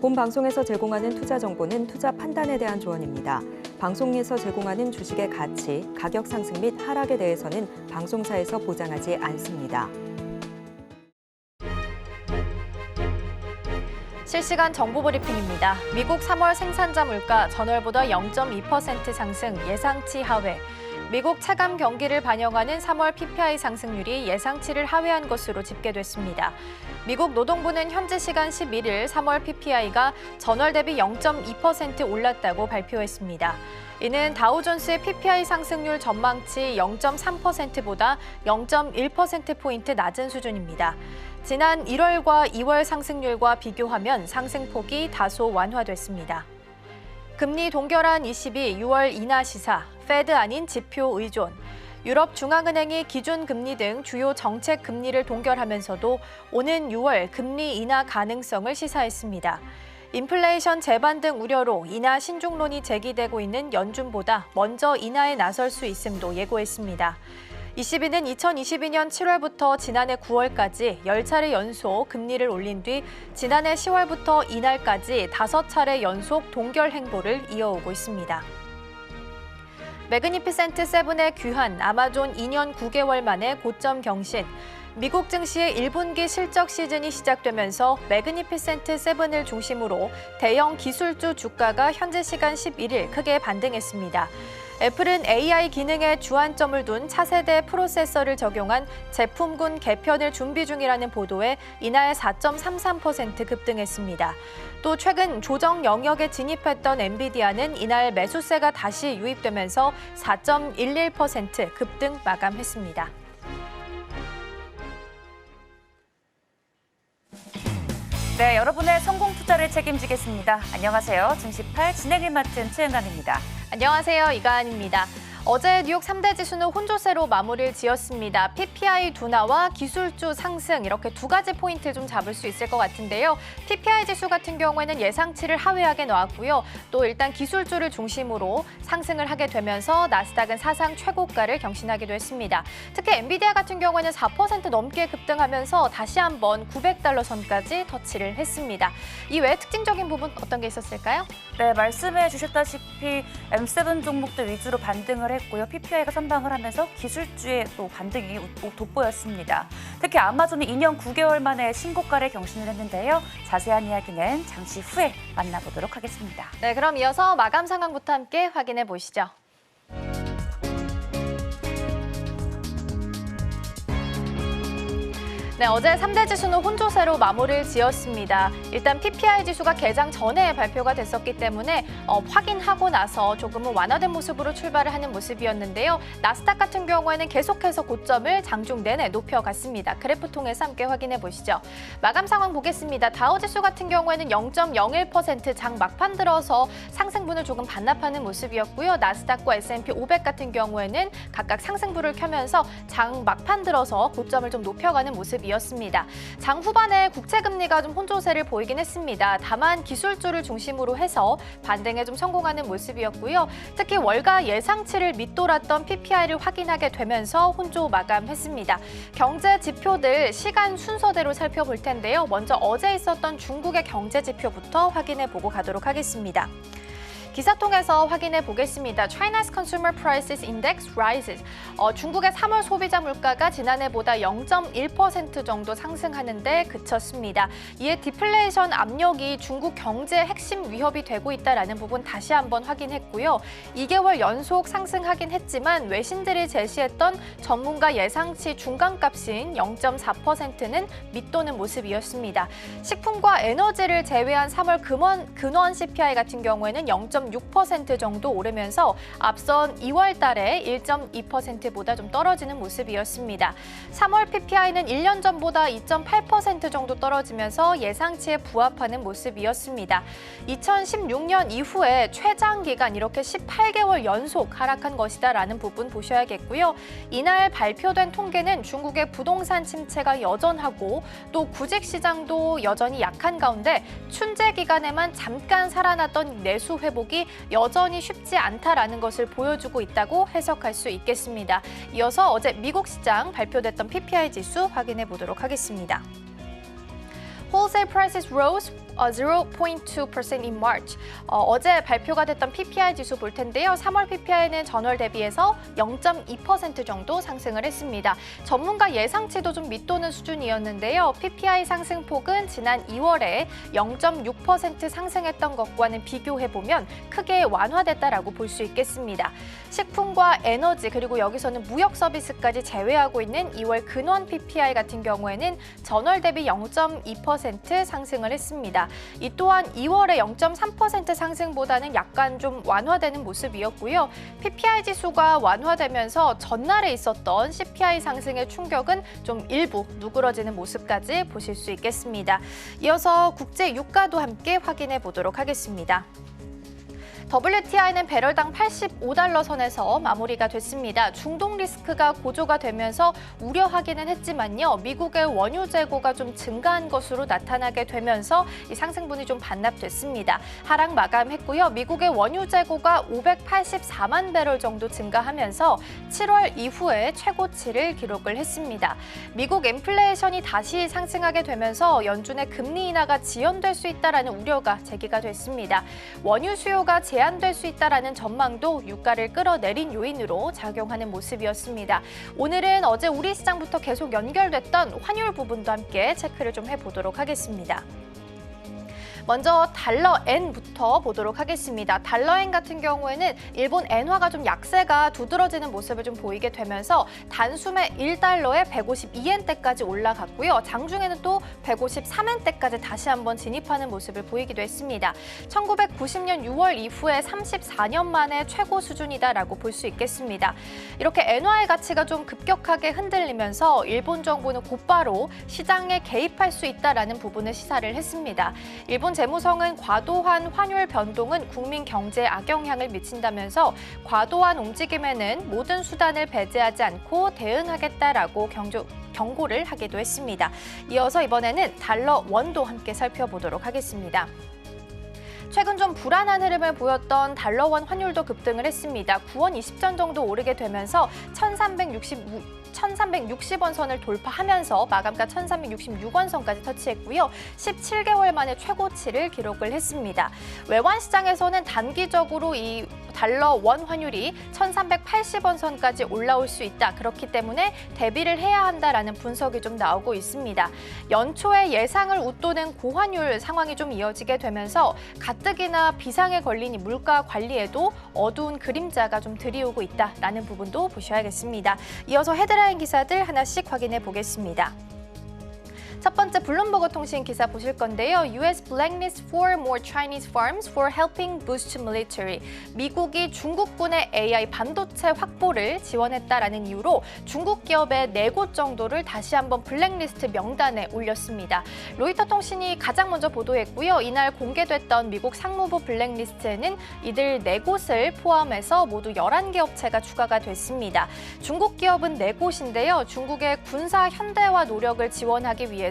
본 방송에서 제공하는 투자 정보는 투자 판단에 대한 조언입니다. 방송에서 제공하는 주식의 가치, 가격 상승 및 하락에 대해서는 방송사에서 보장하지 않습니다. 실시간 정보 브리핑입니다. 미국 3월 생산자 물가 전월보다 0.2% 상승, 예상치 하회. 미국 차감 경기를 반영하는 3월 PPI 상승률이 예상치를 하회한 것으로 집계됐습니다. 미국 노동부는 현지 시간 11일 3월 PPI가 전월 대비 0.2% 올랐다고 발표했습니다. 이는 다우존스의 PPI 상승률 전망치 0.3%보다 0.1%포인트 낮은 수준입니다. 지난 1월과 2월 상승률과 비교하면 상승폭이 다소 완화됐습니다. 금리 동결안 22 6월 인하 시사, 페드 아닌 지표 의존. 유럽 중앙은행이 기준금리 등 주요 정책 금리를 동결하면서도 오는 6월 금리 인하 가능성을 시사했습니다. 인플레이션 재반 등 우려로 인하 신중론이 제기되고 있는 연준보다 먼저 인하에 나설 수 있음도 예고했습니다. ECB는 2022년 7월부터 지난해 9월까지 10차례 연속 금리를 올린 뒤 지난해 10월부터 이날까지 5차례 연속 동결 행보를 이어오고 있습니다. 매그니피센트 세븐의 귀환, 아마존 2년 9개월 만에 고점 경신. 미국 증시의 1분기 실적 시즌이 시작되면서 매그니피센트 세븐을 중심으로 대형 기술주 주가가 현지 시간 11일 크게 반등했습니다. 애플은 AI 기능에 주안점을 둔 차세대 프로세서를 적용한 제품군 개편을 준비 중이라는 보도에 이날 4.33% 급등했습니다. 또 최근 조정 영역에 진입했던 엔비디아는 이날 매수세가 다시 유입되면서 4.11% 급등 마감했습니다. 네, 여러분의 성공 투자를 책임지겠습니다. 안녕하세요. 증시8 진행을 맡은 최은강입니다. 안녕하세요. 이가은입니다. 어제 뉴욕 3대 지수는 혼조세로 마무리를 지었습니다. PPI 둔화와 기술주 상승 이렇게 두 가지 포인트를 좀 잡을 수 있을 것 같은데요. PPI 지수 같은 경우에는 예상치를 하회하게 나왔고요. 또 일단 기술주를 중심으로 상승을 하게 되면서 나스닥은 사상 최고가를 경신하기도 했습니다. 특히 엔비디아 같은 경우에는 4% 넘게 급등하면서 다시 한번 $900 선까지 터치를 했습니다. 이외에 특징적인 부분 어떤 게 있었을까요? 네, 말씀해 주셨다시피 M7 종목들 위주로 반등을 했고요. PPI가 선방을 하면서 기술주의 또 반등이 돋보였습니다. 특히 아마존이 2년 9개월 만에 신고가를 경신을 했는데요. 자세한 이야기는 잠시 후에 만나보도록 하겠습니다. 네, 그럼 이어서 마감 상황부터 함께 확인해 보시죠. 네, 어제 3대 지수는 혼조세로 마무리를 지었습니다. 일단 PPI 지수가 개장 전에 발표가 됐었기 때문에 확인하고 나서 조금은 완화된 모습으로 출발을 하는 모습이었는데요. 나스닥 같은 경우에는 계속해서 고점을 장중 내내 높여갔습니다. 그래프 통해서 함께 확인해 보시죠. 마감 상황 보겠습니다. 다우 지수 같은 경우에는 0.01% 장 막판 들어서 상승분을 조금 반납하는 모습이었고요. 나스닥과 S&P 500 같은 경우에는 각각 상승분을 켜면서 장 막판 들어서 고점을 좀 높여가는 모습이었습니다. 장 후반에 국채금리가 좀 혼조세를 보이긴 했습니다. 다만 기술주를 중심으로 해서 반등에 좀 성공하는 모습이었고요. 특히 월가 예상치를 밑돌았던 PPI를 확인하게 되면서 혼조 마감했습니다. 경제 지표들 시간 순서대로 살펴볼 텐데요. 먼저 어제 있었던 중국의 경제 지표부터 확인해 보고 가도록 하겠습니다. 기사 통해서 확인해 보겠습니다. China's Consumer Prices Index rises. 중국의 3월 소비자 물가가 지난해보다 0.1% 정도 상승하는 데 그쳤습니다. 이에 디플레이션 압력이 중국 경제의 핵심 위협이 되고 있다는 부분 다시 한번 확인했고요. 2개월 연속 상승하긴 했지만 외신들이 제시했던 전문가 예상치 중간값인 0.4%는 밑도는 모습이었습니다. 식품과 에너지를 제외한 3월 근원 CPI 같은 경우에는 0.6% 정도 오르면서 앞선 2월 달에 1.2%보다 좀 떨어지는 모습이었습니다. 3월 PPI는 1년 전보다 2.8% 정도 떨어지면서 예상치에 부합하는 모습이었습니다. 2016년 이후에 최장 기간 이렇게 18개월 연속 하락한 것이다라는 부분 보셔야겠고요. 이날 발표된 통계는 중국의 부동산 침체가 여전하고 또 구직 시장도 여전히 약한 가운데 춘제 기간에만 잠깐 살아났던 내수 회복이 여전히 쉽지 않다라는 것을 보여주고 있다고 해석할 수 있겠습니다. 이어서 어제 미국 시장 발표됐던 PPI 지수 확인해 보도록 하겠습니다. Wholesale prices rose 0.2% in March. 어제 발표가 됐던 PPI 지수 볼 텐데요. 3월 PPI는 전월 대비해서 0.2% 정도 상승을 했습니다. 전문가 예상치도 좀 밑도는 수준이었는데요. PPI 상승폭은 지난 2월에 0.6% 상승했던 것과는 비교해보면 크게 완화됐다라고 볼 수 있겠습니다. 식품과 에너지 그리고 여기서는 무역 서비스까지 제외하고 있는 2월 근원 PPI 같은 경우에는 전월 대비 0.2% 상승을 했습니다. 이 또한 2월의 0.3% 상승보다는 약간 좀 완화되는 모습이었고요. PPI 지수가 완화되면서 전날에 있었던 CPI 상승의 충격은 좀 일부 누그러지는 모습까지 보실 수 있겠습니다. 이어서 국제 유가도 함께 확인해 보도록 하겠습니다. WTI는 배럴당 85달러 선에서 마무리가 됐습니다. 중동 리스크가 고조가 되면서 우려하기는 했지만요. 미국의 원유 재고가 좀 증가한 것으로 나타나게 되면서 이 상승분이 좀 반납됐습니다. 하락 마감했고요. 미국의 원유 재고가 584만 배럴 정도 증가하면서 7월 이후에 최고치를 기록을 했습니다. 미국 인플레이션이 다시 상승하게 되면서 연준의 금리 인하가 지연될 수 있다라는 우려가 제기가 됐습니다. 원유 수요가 제한될 수 있다라는 전망도 유가를 끌어내린 요인으로 작용하는 모습이었습니다. 오늘은 어제 우리 시장부터 계속 연결됐던 환율 부분도 함께 체크를 좀 해보도록 하겠습니다. 먼저 달러 엔부터 보도록 하겠습니다. 달러 엔 같은 경우에는 일본 엔화가 좀 약세가 두드러지는 모습을 좀 보이게 되면서 단숨에 1달러에 152엔대까지 올라갔고요. 장중에는 또 153엔대까지 다시 한번 진입하는 모습을 보이기도 했습니다. 1990년 6월 이후에 34년 만에 최고 수준이다라고 볼 수 있겠습니다. 이렇게 엔화의 가치가 좀 급격하게 흔들리면서 일본 정부는 곧바로 시장에 개입할 수 있다라는 부분을 시사를 했습니다. 일본 재무성은 과도한 환율 변동은 국민 경제에 악영향을 미친다면서 과도한 움직임에는 모든 수단을 배제하지 않고 대응하겠다라고 경고를 하기도 했습니다. 이어서 이번에는 달러 원도 함께 살펴보도록 하겠습니다. 최근 좀 불안한 흐름을 보였던 달러원 환율도 급등을 했습니다. 9원 20전 정도 오르게 되면서 1360원 선을 돌파하면서 마감가 1366원 선까지 터치했고요. 17개월 만에 최고치를 기록을 했습니다. 외환 시장에서는 단기적으로 이 달러 원 환율이 1380원 선까지 올라올 수 있다. 그렇기 때문에 대비를 해야 한다라는 분석이 좀 나오고 있습니다. 연초에 예상을 웃도는 고환율 상황이 좀 이어지게 되면서 가뜩이나 비상에 걸린 이 물가 관리에도 어두운 그림자가 좀 드리우고 있다라는 부분도 보셔야겠습니다. 이어서 헤드라인 기사들 하나씩 확인해 보겠습니다. 첫 번째 블룸버그 통신 기사 보실 건데요. US blacklist 4 more Chinese firms for helping boost military. 미국이 중국군의 AI 반도체 확보를 지원했다라는 이유로 중국 기업의 4곳 정도를 다시 한번 블랙리스트 명단에 올렸습니다. 로이터 통신이 가장 먼저 보도했고요. 이날 공개됐던 미국 상무부 블랙리스트에는 이들 4곳을 포함해서 모두 11개 업체가 추가가 됐습니다. 중국 기업은 4곳인데요. 중국의 군사 현대화 노력을 지원하기 위해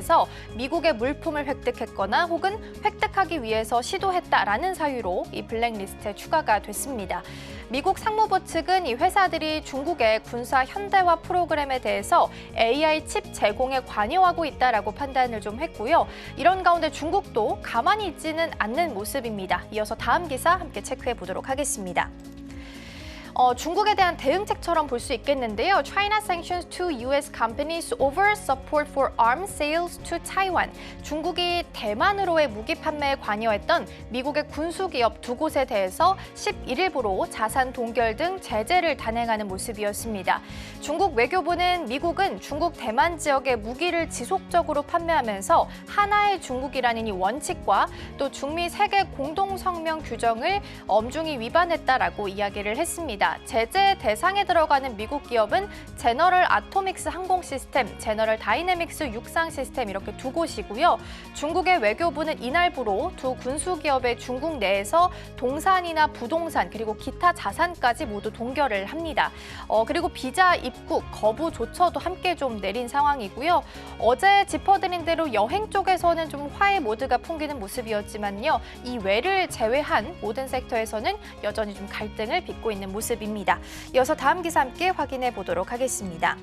미국의 물품을 획득했거나 혹은 획득하기 위해서 시도했다라는 사유로 이 블랙리스트에 추가가 됐습니다. 미국 상무부 측은 이 회사들이 중국의 군사 현대화 프로그램에 대해서 AI 칩 제공에 관여하고 있다라고 판단을 좀 했고요. 이런 가운데 중국도 가만히 있지는 않는 모습입니다. 이어서 다음 기사 함께 체크해 보도록 하겠습니다. 중국에 대한 대응책처럼 볼 수 있겠는데요. China sanctions two U.S. companies over support for arms sales to Taiwan. 중국이 대만으로의 무기 판매에 관여했던 미국의 군수기업 2곳에 대해서 11일부로 자산 동결 등 제재를 단행하는 모습이었습니다. 중국 외교부는 미국은 중국 대만 지역에 무기를 지속적으로 판매하면서 하나의 중국이라는 이 원칙과 또 중미 세계 공동성명 규정을 엄중히 위반했다라고 이야기를 했습니다. 제재 대상에 들어가는 미국 기업은 제너럴 아토믹스 항공 시스템, 제너럴 다이내믹스 육상 시스템 이렇게 2곳이고요. 중국의 외교부는 이날부로 두 군수 기업의 중국 내에서 동산이나 부동산 그리고 기타 자산까지 모두 동결을 합니다. 그리고 비자 입국 거부 조처도 함께 좀 내린 상황이고요. 어제 짚어드린 대로 여행 쪽에서는 좀 화해 모드가 풍기는 모습이었지만요. 이 외를 제외한 모든 섹터에서는 여전히 좀 갈등을 빚고 있는 모습입니다. 이어서 다음 기사 함께 확인해 보도록 하겠습니다.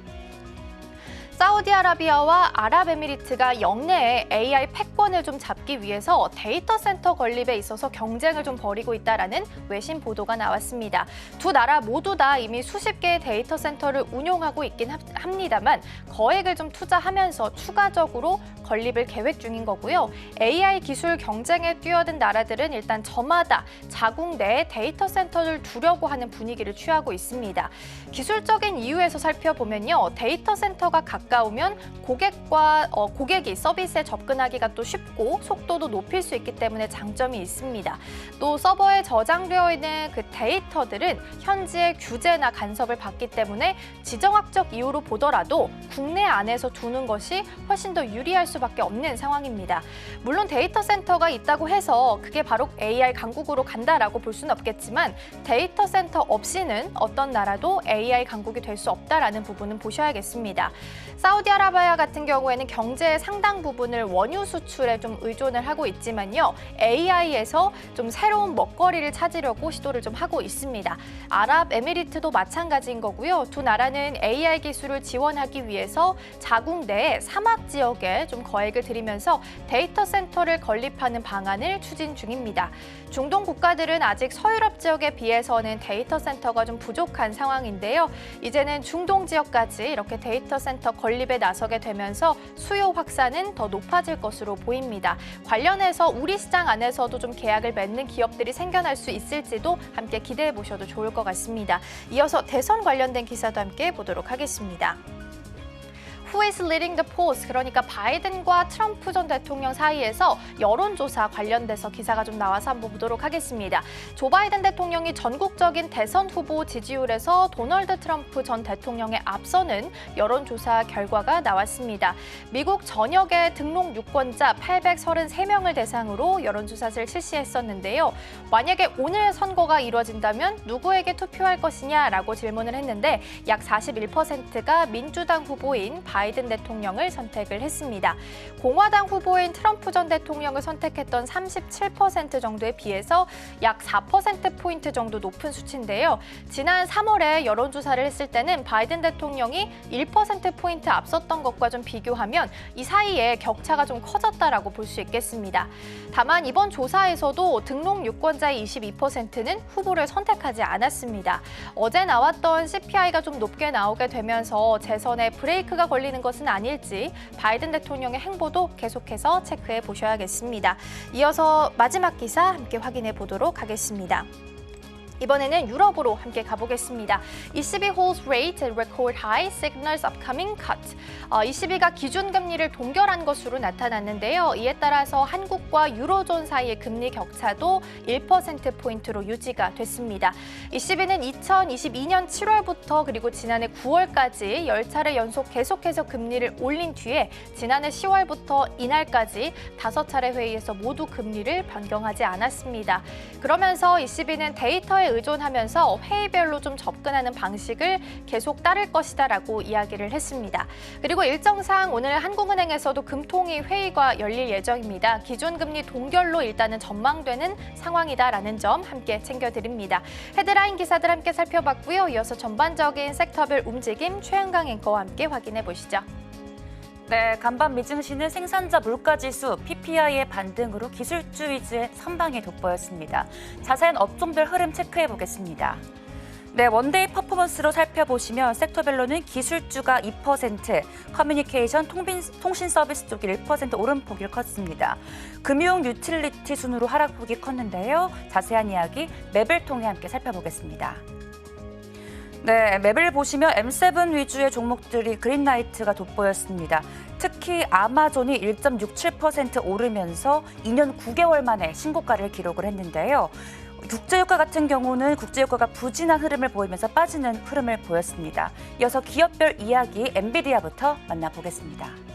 사우디아라비아와 아랍에미리트가 영내에 AI 패권을 좀 잡기 위해서 데이터 센터 건립에 있어서 경쟁을 좀 벌이고 있다라는 외신 보도가 나왔습니다. 두 나라 모두 다 이미 수십 개의 데이터 센터를 운용하고 있긴 합니다만 거액을 좀 투자하면서 추가적으로 건립을 계획 중인 거고요. AI 기술 경쟁에 뛰어든 나라들은 일단 저마다 자국 내에 데이터 센터를 두려고 하는 분위기를 취하고 있습니다. 기술적인 이유에서 살펴보면요. 데이터 센터가 가까우면 고객이 서비스에 접근하기가 또 쉽고 속도도 높일 수 있기 때문에 장점이 있습니다. 또 서버에 저장되어 있는 그 데이터들은 현지의 규제나 간섭을 받기 때문에 지정학적 이유로 보더라도 국내 안에서 두는 것이 훨씬 더 유리할 수밖에 없는 상황입니다. 물론 데이터 센터가 있다고 해서 그게 바로 AI 강국으로 간다라고 볼 수는 없겠지만 데이터 센터 없이는 어떤 나라도 AI 강국이 될 수 없다라는 부분은 보셔야겠습니다. 사우디아라비아 같은 경우에는 경제의 상당 부분을 원유 수출에 좀 의존을 하고 있지만요. AI에서 좀 새로운 먹거리를 찾으려고 시도를 좀 하고 있습니다. 아랍에미리트도 마찬가지인 거고요. 두 나라는 AI 기술을 지원하기 위해서 자국 내에 사막 지역에 좀 거액을 들이면서 데이터 센터를 건립하는 방안을 추진 중입니다. 중동 국가들은 아직 서유럽 지역에 비해서는 데이터 센터가 좀 부족한 상황인데요. 이제는 중동 지역까지 이렇게 데이터 센터 건립에 나서게 되면서 수요 확산은 더 높아질 것으로 보입니다. 관련해서 우리 시장 안에서도 좀 계약을 맺는 기업들이 생겨날 수 있을지도 함께 기대해 보셔도 좋을 것 같습니다. 이어서 대선 관련된 기사도 함께 보도록 하겠습니다. Who is leading the polls? 그러니까 바이든과 트럼프 전 대통령 사이에서 여론조사 관련돼서 기사가 좀 나와서 한번 보도록 하겠습니다. 조 바이든 대통령이 전국적인 대선 후보 지지율에서 도널드 트럼프 전 대통령에 앞서는 여론조사 결과가 나왔습니다. 미국 전역의 등록 유권자 833명을 대상으로 여론조사를 실시했었는데요. 만약에 오늘 선거가 이루어진다면 누구에게 투표할 것이냐라고 질문을 했는데 약 41%가 민주당 후보인 바이든 대통령을 선택을 했습니다. 공화당 후보인 트럼프 전 대통령을 선택했던 37% 정도에 비해서 약 4%포인트 정도 높은 수치인데요. 지난 3월에 여론조사를 했을 때는 바이든 대통령이 1%포인트 앞섰던 것과 좀 비교하면 이 사이에 격차가 좀 커졌다라고 볼 수 있겠습니다. 다만 이번 조사에서도 등록 유권자의 22%는 후보를 선택하지 않았습니다. 어제 나왔던 CPI가 좀 높게 나오게 되면서 재선에 브레이크가 걸리는 것은 아닐지 바이든 대통령의 행보도 계속해서 체크해 보셔야겠습니다. 이어서 마지막 기사 함께 확인해 보도록 하겠습니다. 이번에는 유럽으로 함께 가보겠습니다. ECB holds rate at record high, signals upcoming cut. ECB가 기준금리를 동결한 것으로 나타났는데요. 이에 따라서 한국과 유로존 사이의 금리 격차도 1%포인트로 유지가 됐습니다. ECB는 2022년 7월부터 그리고 지난해 9월까지 10차례 연속 계속해서 금리를 올린 뒤에 지난해 10월부터 이날까지 5차례 회의에서 모두 금리를 변경하지 않았습니다. 그러면서 ECB는 데이터에 의존하면서 회의별로 좀 접근하는 방식을 계속 따를 것이다라고 이야기를 했습니다. 그리고 일정상 오늘 한국은행에서도 금통위 회의가 열릴 예정입니다. 기준금리 동결로 일단은 전망되는 상황이다라는 점 함께 챙겨드립니다. 헤드라인 기사들 함께 살펴봤고요. 이어서 전반적인 섹터별 움직임 최은강 앵커와 함께 확인해 보시죠. 네, 간밤 미증시는 생산자 물가지수 PPI의 반등으로 기술주 위주의 선방이 돋보였습니다. 자세한 업종별 흐름 체크해 보겠습니다. 네, 원데이 퍼포먼스로 살펴보시면 섹터별로는 기술주가 2%, 커뮤니케이션, 통신 서비스 쪽이 1% 오름폭이 컸습니다. 금융 유틸리티 순으로 하락폭이 컸는데요. 자세한 이야기 맵을 통해 함께 살펴보겠습니다. 네, 맵을 보시면 M7 위주의 종목들이 그린라이트가 돋보였습니다. 특히 아마존이 1.67% 오르면서 2년 9개월 만에 신고가를 기록을 했는데요. 국제유가 같은 경우는 국제유가가 부진한 흐름을 보이면서 빠지는 흐름을 보였습니다. 이어서 기업별 이야기 엔비디아부터 만나보겠습니다.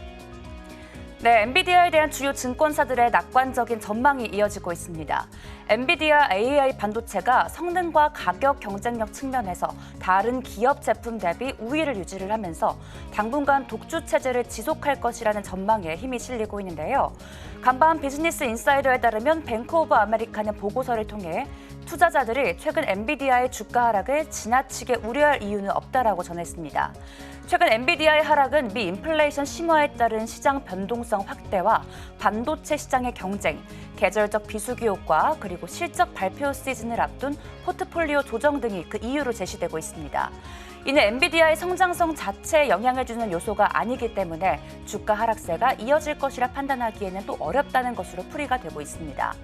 네, 엔비디아에 대한 주요 증권사들의 낙관적인 전망이 이어지고 있습니다. 엔비디아 AI 반도체가 성능과 가격 경쟁력 측면에서 다른 기업 제품 대비 우위를 유지를 하면서 당분간 독주 체제를 지속할 것이라는 전망에 힘이 실리고 있는데요. 간밤 비즈니스 인사이더에 따르면 뱅크 오브 아메리카는 보고서를 통해 투자자들이 최근 엔비디아의 주가 하락을 지나치게 우려할 이유는 없다라고 전했습니다. 최근 엔비디아의 하락은 미 인플레이션 심화에 따른 시장 변동성 확대와 반도체 시장의 경쟁, 계절적 비수기 효과, 그리고 실적 발표 시즌을 앞둔 포트폴리오 조정 등이 그 이유로 제시되고 있습니다. 이는 엔비디아의 성장성 자체에 영향을 주는 요소가 아니기 때문에 주가 하락세가 이어질 것이라 판단하기에는 또 어렵다는 것으로 풀이가 되고 있습니다.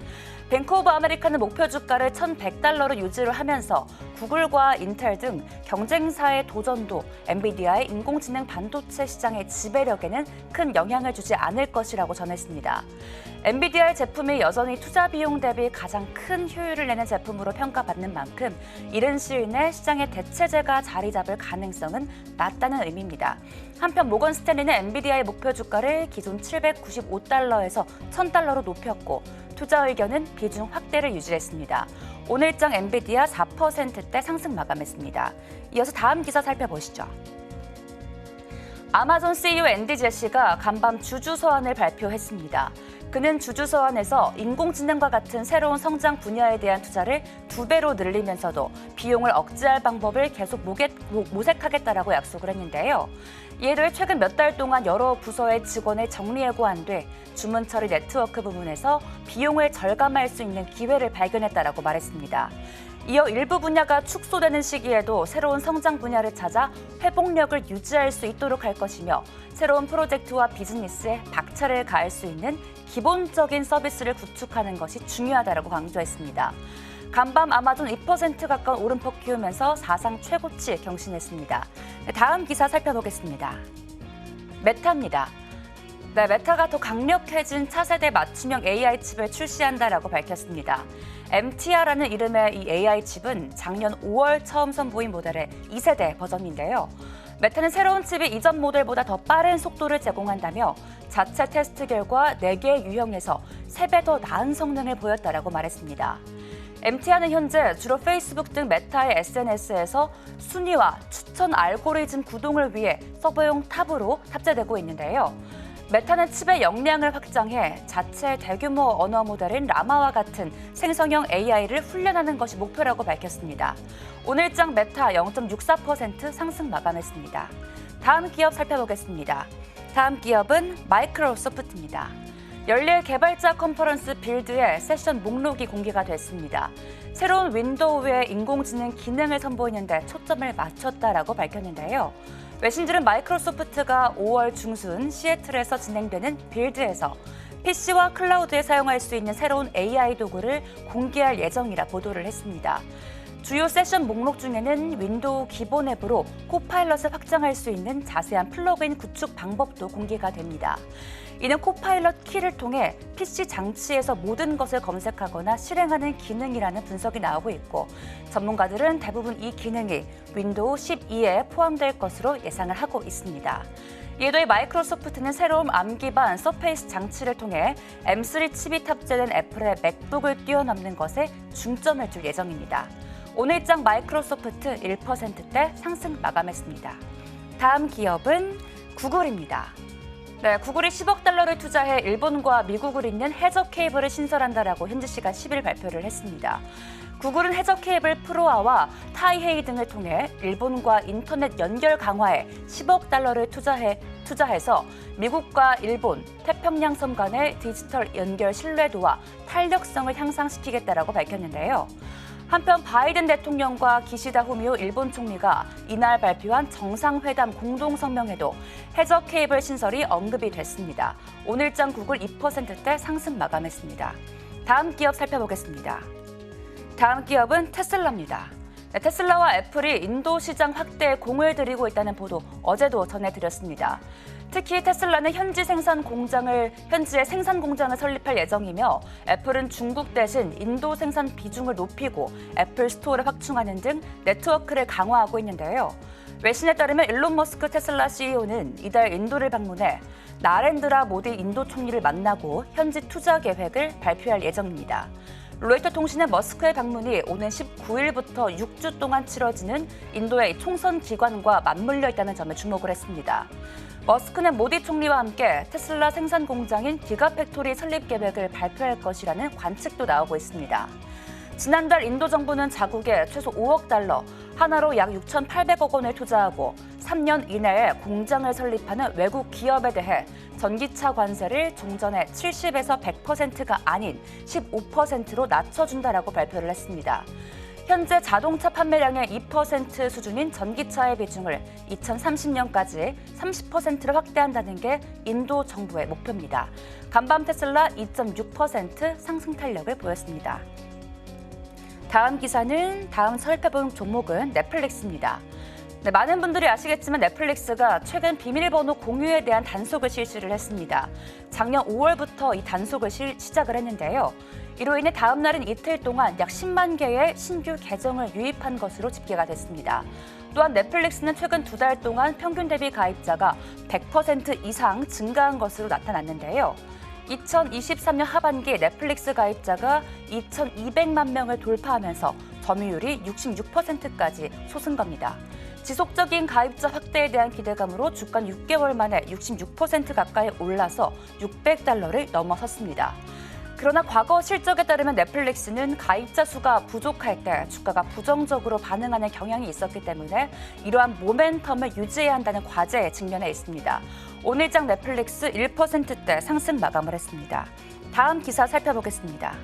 뱅크 오브 아메리카는 목표 주가를 1,100달러로 유지를 하면서 구글과 인텔 등 경쟁사의 도전도 엔비디아의 인공지능 반도체 시장의 지배력에는 큰 영향을 주지 않을 것이라고 전했습니다. 엔비디아의 제품이 여전히 투자 비용 대비 가장 큰 효율을 내는 제품으로 평가받는 만큼 이른 시일 내 시장의 대체제가 자리 잡을 가능성은 낮다는 의미입니다. 한편 모건 스탠리는 엔비디아의 목표 주가를 기존 795달러에서 1,000달러로 높였고 투자 의견은 비중 확대를 유지했습니다. 오늘장 엔비디아 4%대 상승 마감했습니다. 이어서 다음 기사 살펴보시죠. 아마존 CEO 앤디 제시가 간밤 주주 서한을 발표했습니다. 그는 주주 서한에서 인공지능과 같은 새로운 성장 분야에 대한 투자를 2배로 늘리면서도 비용을 억제할 방법을 계속 모색하겠다라고 약속을 했는데요. 이에 더해 최근 몇 달 동안 여러 부서의 직원을 정리해고한 뒤 주문 처리 네트워크 부문에서 비용을 절감할 수 있는 기회를 발견했다라고 말했습니다. 이어 일부 분야가 축소되는 시기에도 새로운 성장 분야를 찾아 회복력을 유지할 수 있도록 할 것이며 새로운 프로젝트와 비즈니스에 박차를 가할 수 있는 기본적인 서비스를 구축하는 것이 중요하다고 강조했습니다. 간밤 아마존 2% 가까운 오름폭 키우면서 사상 최고치 경신했습니다. 다음 기사 살펴보겠습니다. 메타입니다. 메타가 더 강력해진 차세대 맞춤형 AI 칩을 출시한다라고 밝혔습니다. MTR라는 이름의 이 AI 칩은 작년 5월 처음 선보인 모델의 2세대 버전인데요. 메타는 새로운 칩이 이전 모델보다 더 빠른 속도를 제공한다며 자체 테스트 결과 4개 유형에서 3배 더 나은 성능을 보였다라고 말했습니다. MTR는 현재 주로 페이스북 등 메타의 SNS에서 순위와 추천 알고리즘 구동을 위해 서버용 탑으로 탑재되고 있는데요. 메타는 칩의 역량을 확장해 자체 대규모 언어 모델인 라마와 같은 생성형 AI를 훈련하는 것이 목표라고 밝혔습니다. 오늘장 메타 0.64% 상승 마감했습니다. 다음 기업 살펴보겠습니다. 다음 기업은 마이크로소프트입니다. 열릴 개발자 컨퍼런스 빌드의 세션 목록이 공개가 됐습니다. 새로운 윈도우의 인공지능 기능을 선보이는 데 초점을 맞췄다라고 밝혔는데요. 외신들은 마이크로소프트가 5월 중순 시애틀에서 진행되는 빌드에서 PC와 클라우드에 사용할 수 있는 새로운 AI 도구를 공개할 예정이라 보도를 했습니다. 주요 세션 목록 중에는 윈도우 기본 앱으로 코파일럿을 확장할 수 있는 자세한 플러그인 구축 방법도 공개가 됩니다. 이는 코파일럿 키를 통해 PC 장치에서 모든 것을 검색하거나 실행하는 기능이라는 분석이 나오고 있고 전문가들은 대부분 이 기능이 윈도우 12에 포함될 것으로 예상을 하고 있습니다. 이에 더해 마이크로소프트는 새로운 ARM 기반 서페이스 장치를 통해 M3 칩이 탑재된 애플의 맥북을 뛰어넘는 것에 중점을 둘 예정입니다. 오늘장 마이크로소프트 1%대 상승 마감했습니다. 다음 기업은 구글입니다. 구글이 10억 달러를 투자해 일본과 미국을 잇는 해저 케이블을 신설한다라고 현지 시간 10일 발표를 했습니다. 구글은 해저 케이블 프로아와 타이헤이 등을 통해 일본과 인터넷 연결 강화에 10억 달러를 투자해서 미국과 일본, 태평양 섬 간의 디지털 연결 신뢰도와 탄력성을 향상시키겠다라고 밝혔는데요. 한편 바이든 대통령과 기시다 후미오 일본 총리가 이날 발표한 정상회담 공동성명에도 해저 케이블 신설이 언급이 됐습니다. 오늘장 구글 2%대 상승 마감했습니다. 다음 기업 살펴보겠습니다. 다음 기업은 테슬라입니다. 테슬라와 애플이 인도 시장 확대에 공을 들이고 있다는 보도 어제도 전해드렸습니다. 특히 테슬라는 현지의 생산 공장을 설립할 예정이며 애플은 중국 대신 인도 생산 비중을 높이고 애플 스토어를 확충하는 등 네트워크를 강화하고 있는데요. 외신에 따르면 일론 머스크 테슬라 CEO는 이달 인도를 방문해 나렌드라 모디 인도 총리를 만나고 현지 투자 계획을 발표할 예정입니다. 로이터 통신은 머스크의 방문이 오는 19일부터 6주 동안 치러지는 인도의 총선 기관과 맞물려 있다는 점에 주목을 했습니다. 머스크는 모디 총리와 함께 테슬라 생산 공장인 기가팩토리 설립 계획을 발표할 것이라는 관측도 나오고 있습니다. 지난달 인도 정부는 자국에 최소 5억 달러, 하나로 약 6,800억 원을 투자하고 3년 이내에 공장을 설립하는 외국 기업에 대해 전기차 관세를 종전의 70에서 100%가 아닌 15%로 낮춰준다라고 발표를 했습니다. 현재 자동차 판매량의 2% 수준인 전기차의 비중을 2030년까지 30%로 확대한다는 게 인도 정부의 목표입니다. 간밤 테슬라 2.6% 상승 탄력을 보였습니다. 다음 기사는 다음 살펴본 종목은 넷플릭스입니다. 네, 많은 분들이 아시겠지만 넷플릭스가 최근 비밀번호 공유에 대한 단속을 실시를 했습니다. 작년 5월부터 이 단속을 시작을 했는데요. 이로 인해 다음 날인 이틀 동안 약 10만 개의 신규 계정을 유입한 것으로 집계가 됐습니다. 또한 넷플릭스는 최근 2달 동안 평균 대비 가입자가 100% 이상 증가한 것으로 나타났는데요. 2023년 하반기 넷플릭스 가입자가 2,200만 명을 돌파하면서 점유율이 66%까지 솟은 겁니다. 지속적인 가입자 확대에 대한 기대감으로 주가는 6개월 만에 66% 가까이 올라서 $600를 넘어섰습니다. 그러나 과거 실적에 따르면 넷플릭스는 가입자 수가 부족할 때 주가가 부정적으로 반응하는 경향이 있었기 때문에 이러한 모멘텀을 유지해야 한다는 과제에 직면해 있습니다. 오늘장 넷플릭스 1%대 상승 마감을 했습니다. 다음 기사 살펴보겠습니다.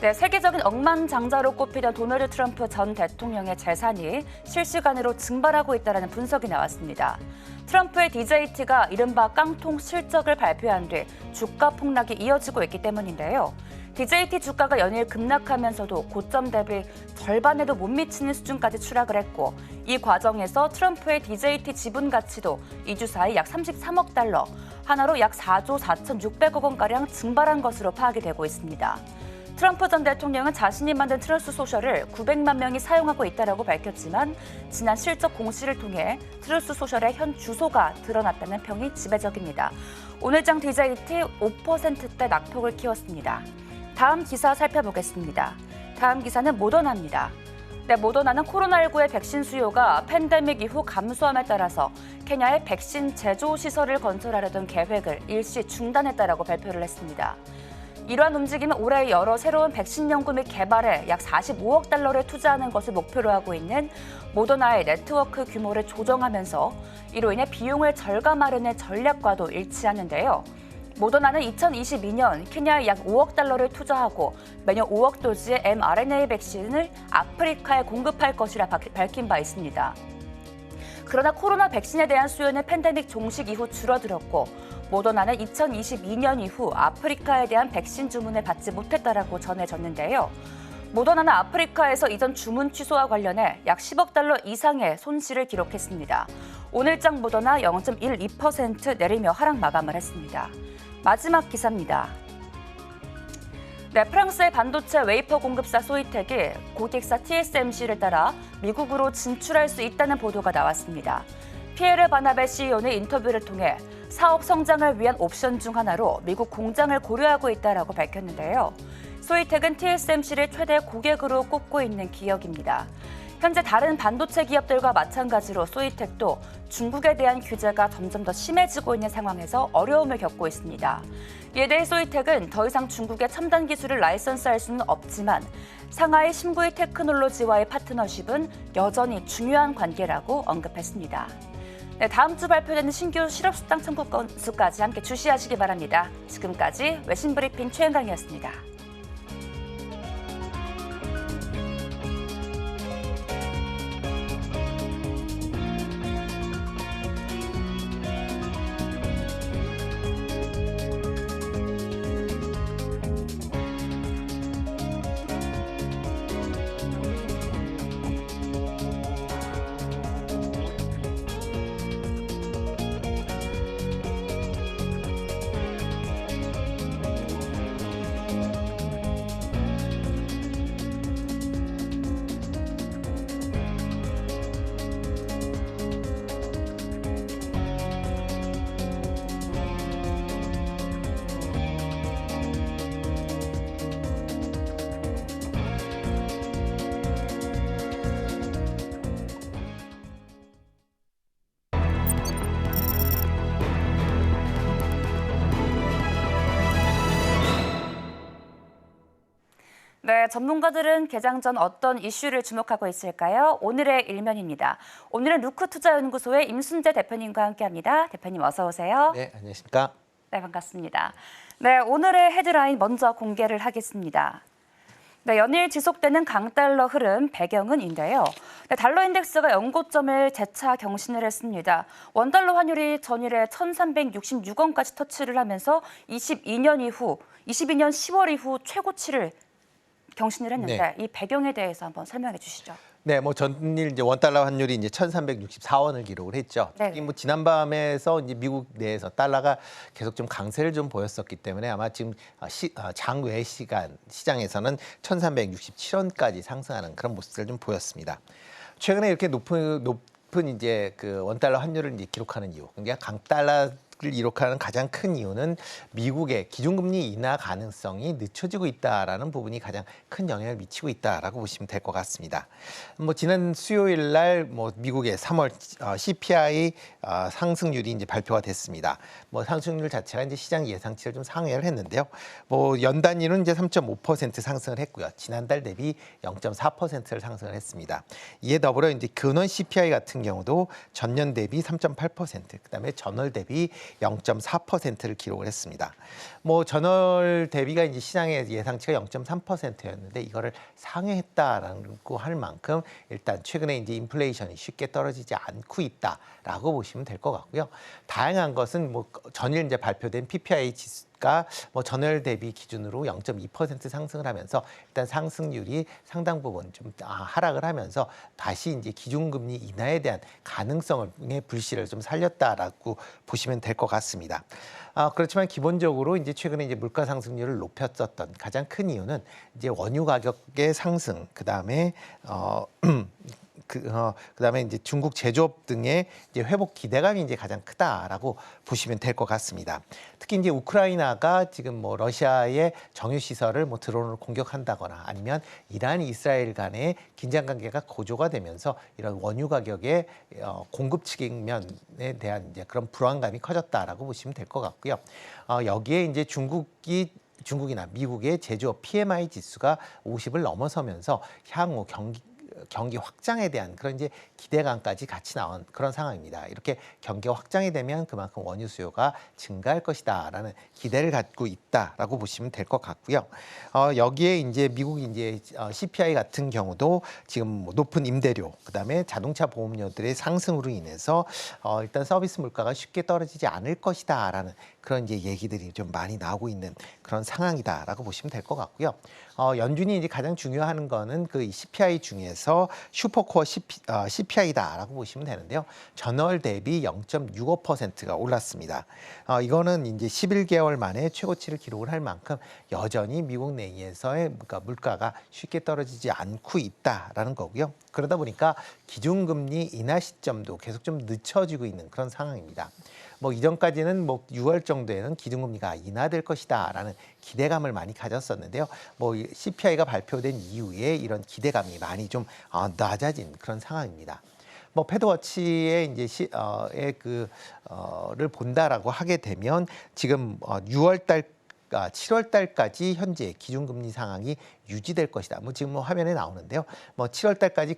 네, 세계적인 억만장자로 꼽히던 도널드 트럼프 전 대통령의 재산이 실시간으로 증발하고 있다는 분석이 나왔습니다. 트럼프의 DJT가 이른바 깡통 실적을 발표한 뒤 주가 폭락이 이어지고 있기 때문인데요. DJT 주가가 연일 급락하면서도 고점 대비 절반에도 못 미치는 수준까지 추락을 했고 이 과정에서 트럼프의 DJT 지분 가치도 2주 사이 약 33억 달러, 하나로 약 4조 4,600억 원가량 증발한 것으로 파악이 되고 있습니다. 트럼프 전 대통령은 자신이 만든 트루스 소셜을 900만 명이 사용하고 있다고 밝혔지만 지난 실적 공시를 통해 트루스 소셜의 현 주소가 드러났다는 평이 지배적입니다. 오늘장 DJT 5%대 낙폭을 키웠습니다. 다음 기사 살펴보겠습니다. 다음 기사는 모더나입니다. 네, 모더나는 코로나19의 백신 수요가 팬데믹 이후 감소함에 따라서 케냐의 백신 제조 시설을 건설하려던 계획을 일시 중단했다고 발표를 했습니다. 이러한 움직임은 올해 여러 새로운 백신 연구 및 개발에 약 45억 달러를 투자하는 것을 목표로 하고 있는 모더나의 네트워크 규모를 조정하면서 이로 인해 비용을 절감하려는 전략과도 일치하는데요. 모더나는 2022년 케냐에 약 5억 달러를 투자하고 매년 5억 도즈의 mRNA 백신을 아프리카에 공급할 것이라 밝힌 바 있습니다. 그러나 코로나 백신에 대한 수요는 팬데믹 종식 이후 줄어들었고 모더나는 2022년 이후 아프리카에 대한 백신 주문을 받지 못했다라고 전해졌는데요. 모더나는 아프리카에서 이전 주문 취소와 관련해 약 10억 달러 이상의 손실을 기록했습니다. 오늘장 모더나 0.12% 내리며 하락 마감을 했습니다. 마지막 기사입니다. 네, 프랑스의 반도체 웨이퍼 공급사 소이텍이 고객사 TSMC를 따라 미국으로 진출할 수 있다는 보도가 나왔습니다. 피에르 바나베 CEO는 인터뷰를 통해 사업 성장을 위한 옵션 중 하나로 미국 공장을 고려하고 있다고 밝혔는데요. 소이텍은 TSMC를 최대 고객으로 꼽고 있는 기업입니다. 현재 다른 반도체 기업들과 마찬가지로 소이텍도 중국에 대한 규제가 점점 더 심해지고 있는 상황에서 어려움을 겪고 있습니다. 이에 대해 소이텍은 더 이상 중국의 첨단 기술을 라이선스할 수는 없지만 상하이 심구이 테크놀로지와의 파트너십은 여전히 중요한 관계라고 언급했습니다. 네, 다음 주 발표되는 신규 실업수당 청구 건수까지 함께 주시하시기 바랍니다. 지금까지 외신브리핑 최은강이었습니다. 네, 전문가들은 개장 전 어떤 이슈를 주목하고 있을까요? 오늘의 일면입니다. 오늘은 루크투자연구소의 임순재 대표님과 함께합니다. 대표님 어서 오세요. 네, 안녕하십니까? 네, 반갑습니다. 네, 오늘의 헤드라인 먼저 공개를 하겠습니다. 네, 연일 지속되는 강달러 흐름 배경은인데요. 네, 달러 인덱스가 연고점을 재차 경신을 했습니다. 원달러 환율이 전일에 1,366원까지 터치를 하면서 22년 10월 이후 최고치를 경신을 했는데 네. 이 배경에 대해서 한번 설명해 주시죠. 네, 뭐 전일 이제 원달러 환율이 이제 1,364원을 기록을 했죠. 네. 특히 뭐 지난밤에서 이제 미국 내에서 달러가 계속 좀 강세를 좀 보였었기 때문에 아마 지금 장외 시장에서는 1,367원까지 상승하는 그런 모습을 좀 보였습니다. 최근에 이렇게 높은 이제 그 원달러 환율을 이제 기록하는 이유, 그러니까 강달러 를 이룩하는 가장 큰 이유는 미국의 기준금리 인하 가능성이 늦춰지고 있다라는 부분이 가장 큰 영향을 미치고 있다라고 보시면 될 것 같습니다. 뭐 지난 수요일 날 뭐 미국의 3월 CPI 상승률이 이제 발표가 됐습니다. 뭐 상승률 자체가 이제 시장 예상치를 좀 상회를 했는데요. 뭐 연단위는 이제 3.5% 상승을 했고요. 지난달 대비 0.4%를 상승을 했습니다. 이에 더불어 이제 근원 CPI 같은 경우도 전년 대비 3.8%, 그다음에 전월 대비 0.4%를 기록을 했습니다. 뭐 전월 대비가 이제 시장의 예상치가 0.3%였는데 이거를 상회했다라고 할 만큼 일단 최근에 이제 인플레이션이 쉽게 떨어지지 않고 있다라고 보시면 될 것 같고요. 다양한 것은 뭐 전일 이제 발표된 PPI 지수가 뭐 전월 대비 기준으로 0.2% 상승을 하면서 일단 상승률이 상당 부분 좀 하락을 하면서 다시 이제 기준금리 인하에 대한 가능성의 불씨를 좀 살렸다라고 보시면 될 것 같습니다. 그렇지만 기본적으로 이제 최근에 이제 물가 상승률을 높였었던 가장 큰 이유는 이제 원유 가격의 상승, 그다음에 그다음에 이제 중국 제조업 등의 이제 회복 기대감이 이제 가장 크다라고 보시면 될 것 같습니다. 특히 이제 우크라이나가 지금 뭐 러시아의 정유 시설을 뭐 드론으로 공격한다거나 아니면 이란, 이스라엘 간의 긴장 관계가 고조가 되면서 이런 원유 가격의 공급 측면에 대한 이제 그런 불안감이 커졌다라고 보시면 될 것 같고요. 여기에 이제 중국이나 미국의 제조업 PMI 지수가 50을 넘어서면서 향후 경기 확장에 대한 그런 이제 기대감까지 같이 나온 그런 상황입니다. 이렇게 경기 확장이 되면 그만큼 원유 수요가 증가할 것이다라는 기대를 갖고 있다라고 보시면 될 것 같고요. 여기에 이제 미국 이제 CPI 같은 경우도 지금 뭐 높은 임대료, 그다음에 자동차 보험료들의 상승으로 인해서 일단 서비스 물가가 쉽게 떨어지지 않을 것이다라는 그런 이제 얘기들이 좀 많이 나오고 있는 그런 상황이다라고 보시면 될 것 같고요. 연준이 이제 가장 중요한 거는 그 CPI 중에서 슈퍼코어 CPI다라고 보시면 되는데요. 전월 대비 0.65%가 올랐습니다. 이거는 이제 11개월 만에 최고치를 기록을 할 만큼 여전히 미국 내에서의 물가가 쉽게 떨어지지 않고 있다라는 거고요. 그러다 보니까 기준금리 인하 시점도 계속 좀 늦춰지고 있는 그런 상황입니다. 뭐 이전까지는 뭐 6월 정도에는 기준금리가 인하될 것이다라는 기대감을 많이 가졌었는데요. 뭐 CPI가 발표된 이후에 이런 기대감이 많이 좀 낮아진 그런 상황입니다. 뭐 패드워치의 이제 를 본다라고 하게 되면 지금 7월 달까지 현재 기준금리 상황이 유지될 것이다. 뭐 지금 뭐 화면에 나오는데요. 뭐 7월 달까지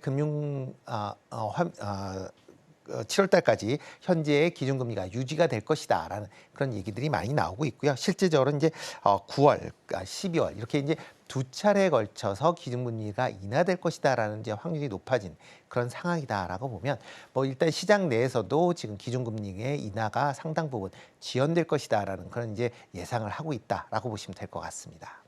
7월 달까지 현재의 기준금리가 유지가 될 것이다라는 그런 얘기들이 많이 나오고 있고요. 실제적으로 이제 9월, 12월 이렇게 이제 두 차례에 걸쳐서 기준금리가 인하될 것이다라는 이제 확률이 높아진 그런 상황이다라고 보면 뭐 일단 시장 내에서도 지금 기준금리의 인하가 상당 부분 지연될 것이다라는 그런 이제 예상을 하고 있다라고 보시면 될 것 같습니다.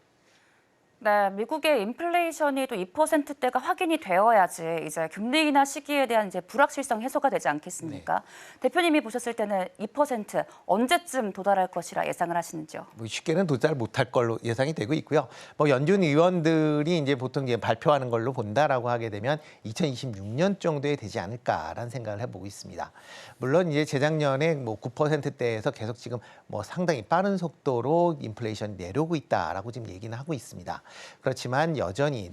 네, 미국의 인플레이션이 또 2%대가 확인이 되어야지 이제 금리 인하 시기에 대한 이제 불확실성 해소가 되지 않겠습니까? 네. 대표님이 보셨을 때는 2% 언제쯤 도달할 것이라 예상을 하시는지요? 뭐 쉽게는 도달 못할 걸로 예상이 되고 있고요. 뭐 연준 의원들이 이제 보통 이제 발표하는 걸로 본다라고 하게 되면 2026년 정도에 되지 않을까라는 생각을 해보고 있습니다. 물론 이제 재작년에 뭐 9%대에서 계속 지금 뭐 상당히 빠른 속도로 인플레이션이 내려오고 있다라고 지금 얘기는 하고 있습니다. 그렇지만 여전히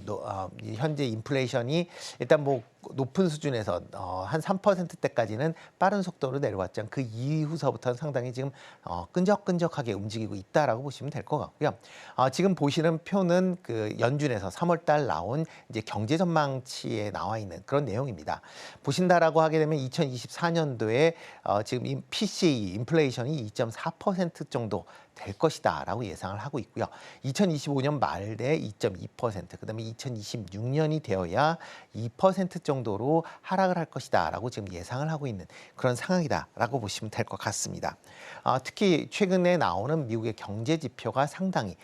현재 인플레이션이 일단 뭐 높은 수준에서 한 3%대까지는 빠른 속도로 내려왔지만 그 이후서부터는 상당히 지금 끈적끈적하게 움직이고 있다라고 보시면 될 것 같고요. 지금 보시는 표는 그 연준에서 3월 달 나온 이제 경제 전망치에 나와 있는 그런 내용입니다. 보신다라고 하게 되면 2024년도에 지금 PCE 인플레이션이 2.4% 정도 될 것이다라고 예상을 하고 있고요. 2025년 말에 2.2%, 그다음에 2026년이 되어야 2% 정도로 하락을 할 것이다라고 지금 예상을 하고 있는 그런 상황이다라고 보시면 될 것 같습니다. 특히 최근에 나오는 미국의 경제 지표가 상당히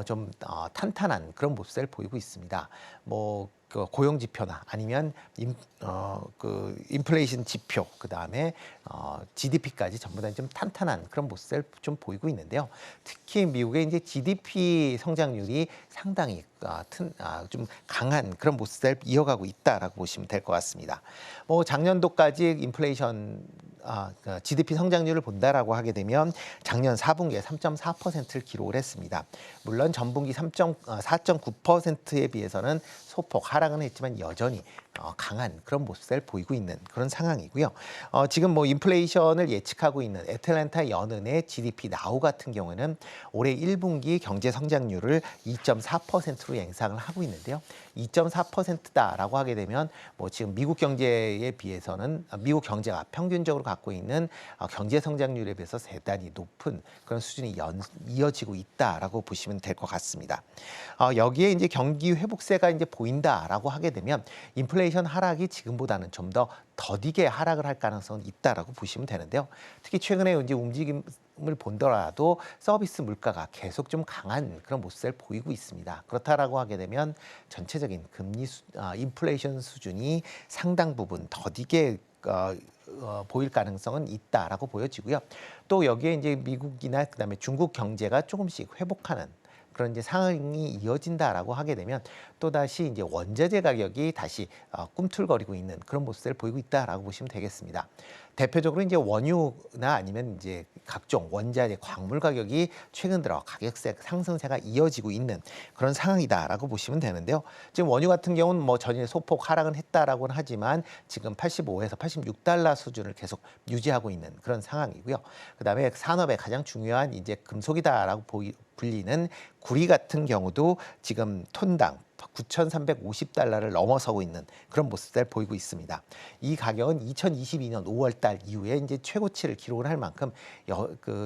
좀 탄탄한 그런 모습을 보이고 있습니다. 그 고용 지표나 아니면 그 인플레이션 지표, 그 다음에 GDP까지 전부 다 좀 탄탄한 그런 모습을 좀 보이고 있는데요. 특히 미국의 이제 GDP 성장률이 상당히 좀 강한 그런 모습을 이어가고 있다라고 보시면 될 것 같습니다. 작년도까지 인플레이션 GDP 성장률을 본다라고 하게 되면 작년 4분기에 3.4%를 기록을 했습니다. 물론 전분기 4.9%에 비해서는 소폭 하락은 했지만 여전히 강한 그런 모습을 보이고 있는 그런 상황이고요. 지금 인플레이션을 예측하고 있는 애틀랜타 연은의 GDP 나우 같은 경우는 올해 1분기 경제 성장률을 2.4%로 예상을 하고 있는데요. 2.4%다라고 하게 되면 지금 미국 경제에 비해서는 미국 경제가 평균적으로 갖고 있는 경제 성장률에 비해서 대단히 높은 그런 수준이 이어지고 있다라고 보시면 될 것 같습니다. 여기에 이제 경기 회복세가 이제 보인다라고 하게 되면 인플레이션 하락이 지금보다는 좀 더 더디게 하락을 할 가능성은 있다라고 보시면 되는데요. 특히 최근에 이제 움직임을 본더라도 서비스 물가가 계속 좀 강한 그런 모습을 보이고 있습니다. 그렇다라고 하게 되면 전체적인 금리 인플레이션 수준이 상당 부분 더디게 보일 가능성은 있다라고 보여지고요. 또 여기에 이제 미국이나 그다음에 중국 경제가 조금씩 회복하는 그런 이제 상황이 이어진다라고 하게 되면 또다시 이제 원자재 가격이 다시 꿈틀거리고 있는 그런 모습을 보이고 있다라고 보시면 되겠습니다. 대표적으로 이제 원유나 아니면 이제 각종 원자재 광물 가격이 최근 들어 가격세 상승세가 이어지고 있는 그런 상황이다라고 보시면 되는데요. 지금 원유 같은 경우는 전일 소폭 하락은 했다라고는 하지만 지금 85에서 86달러 수준을 계속 유지하고 있는 그런 상황이고요. 그다음에 산업의 가장 중요한 이제 금속이다라고 불리는 구리 같은 경우도 지금 톤당 9,350달러를 넘어서고 있는 그런 모습을 보이고 있습니다. 이 가격은 2022년 5월 달 이후에 이제 최고치를 기록을 할 만큼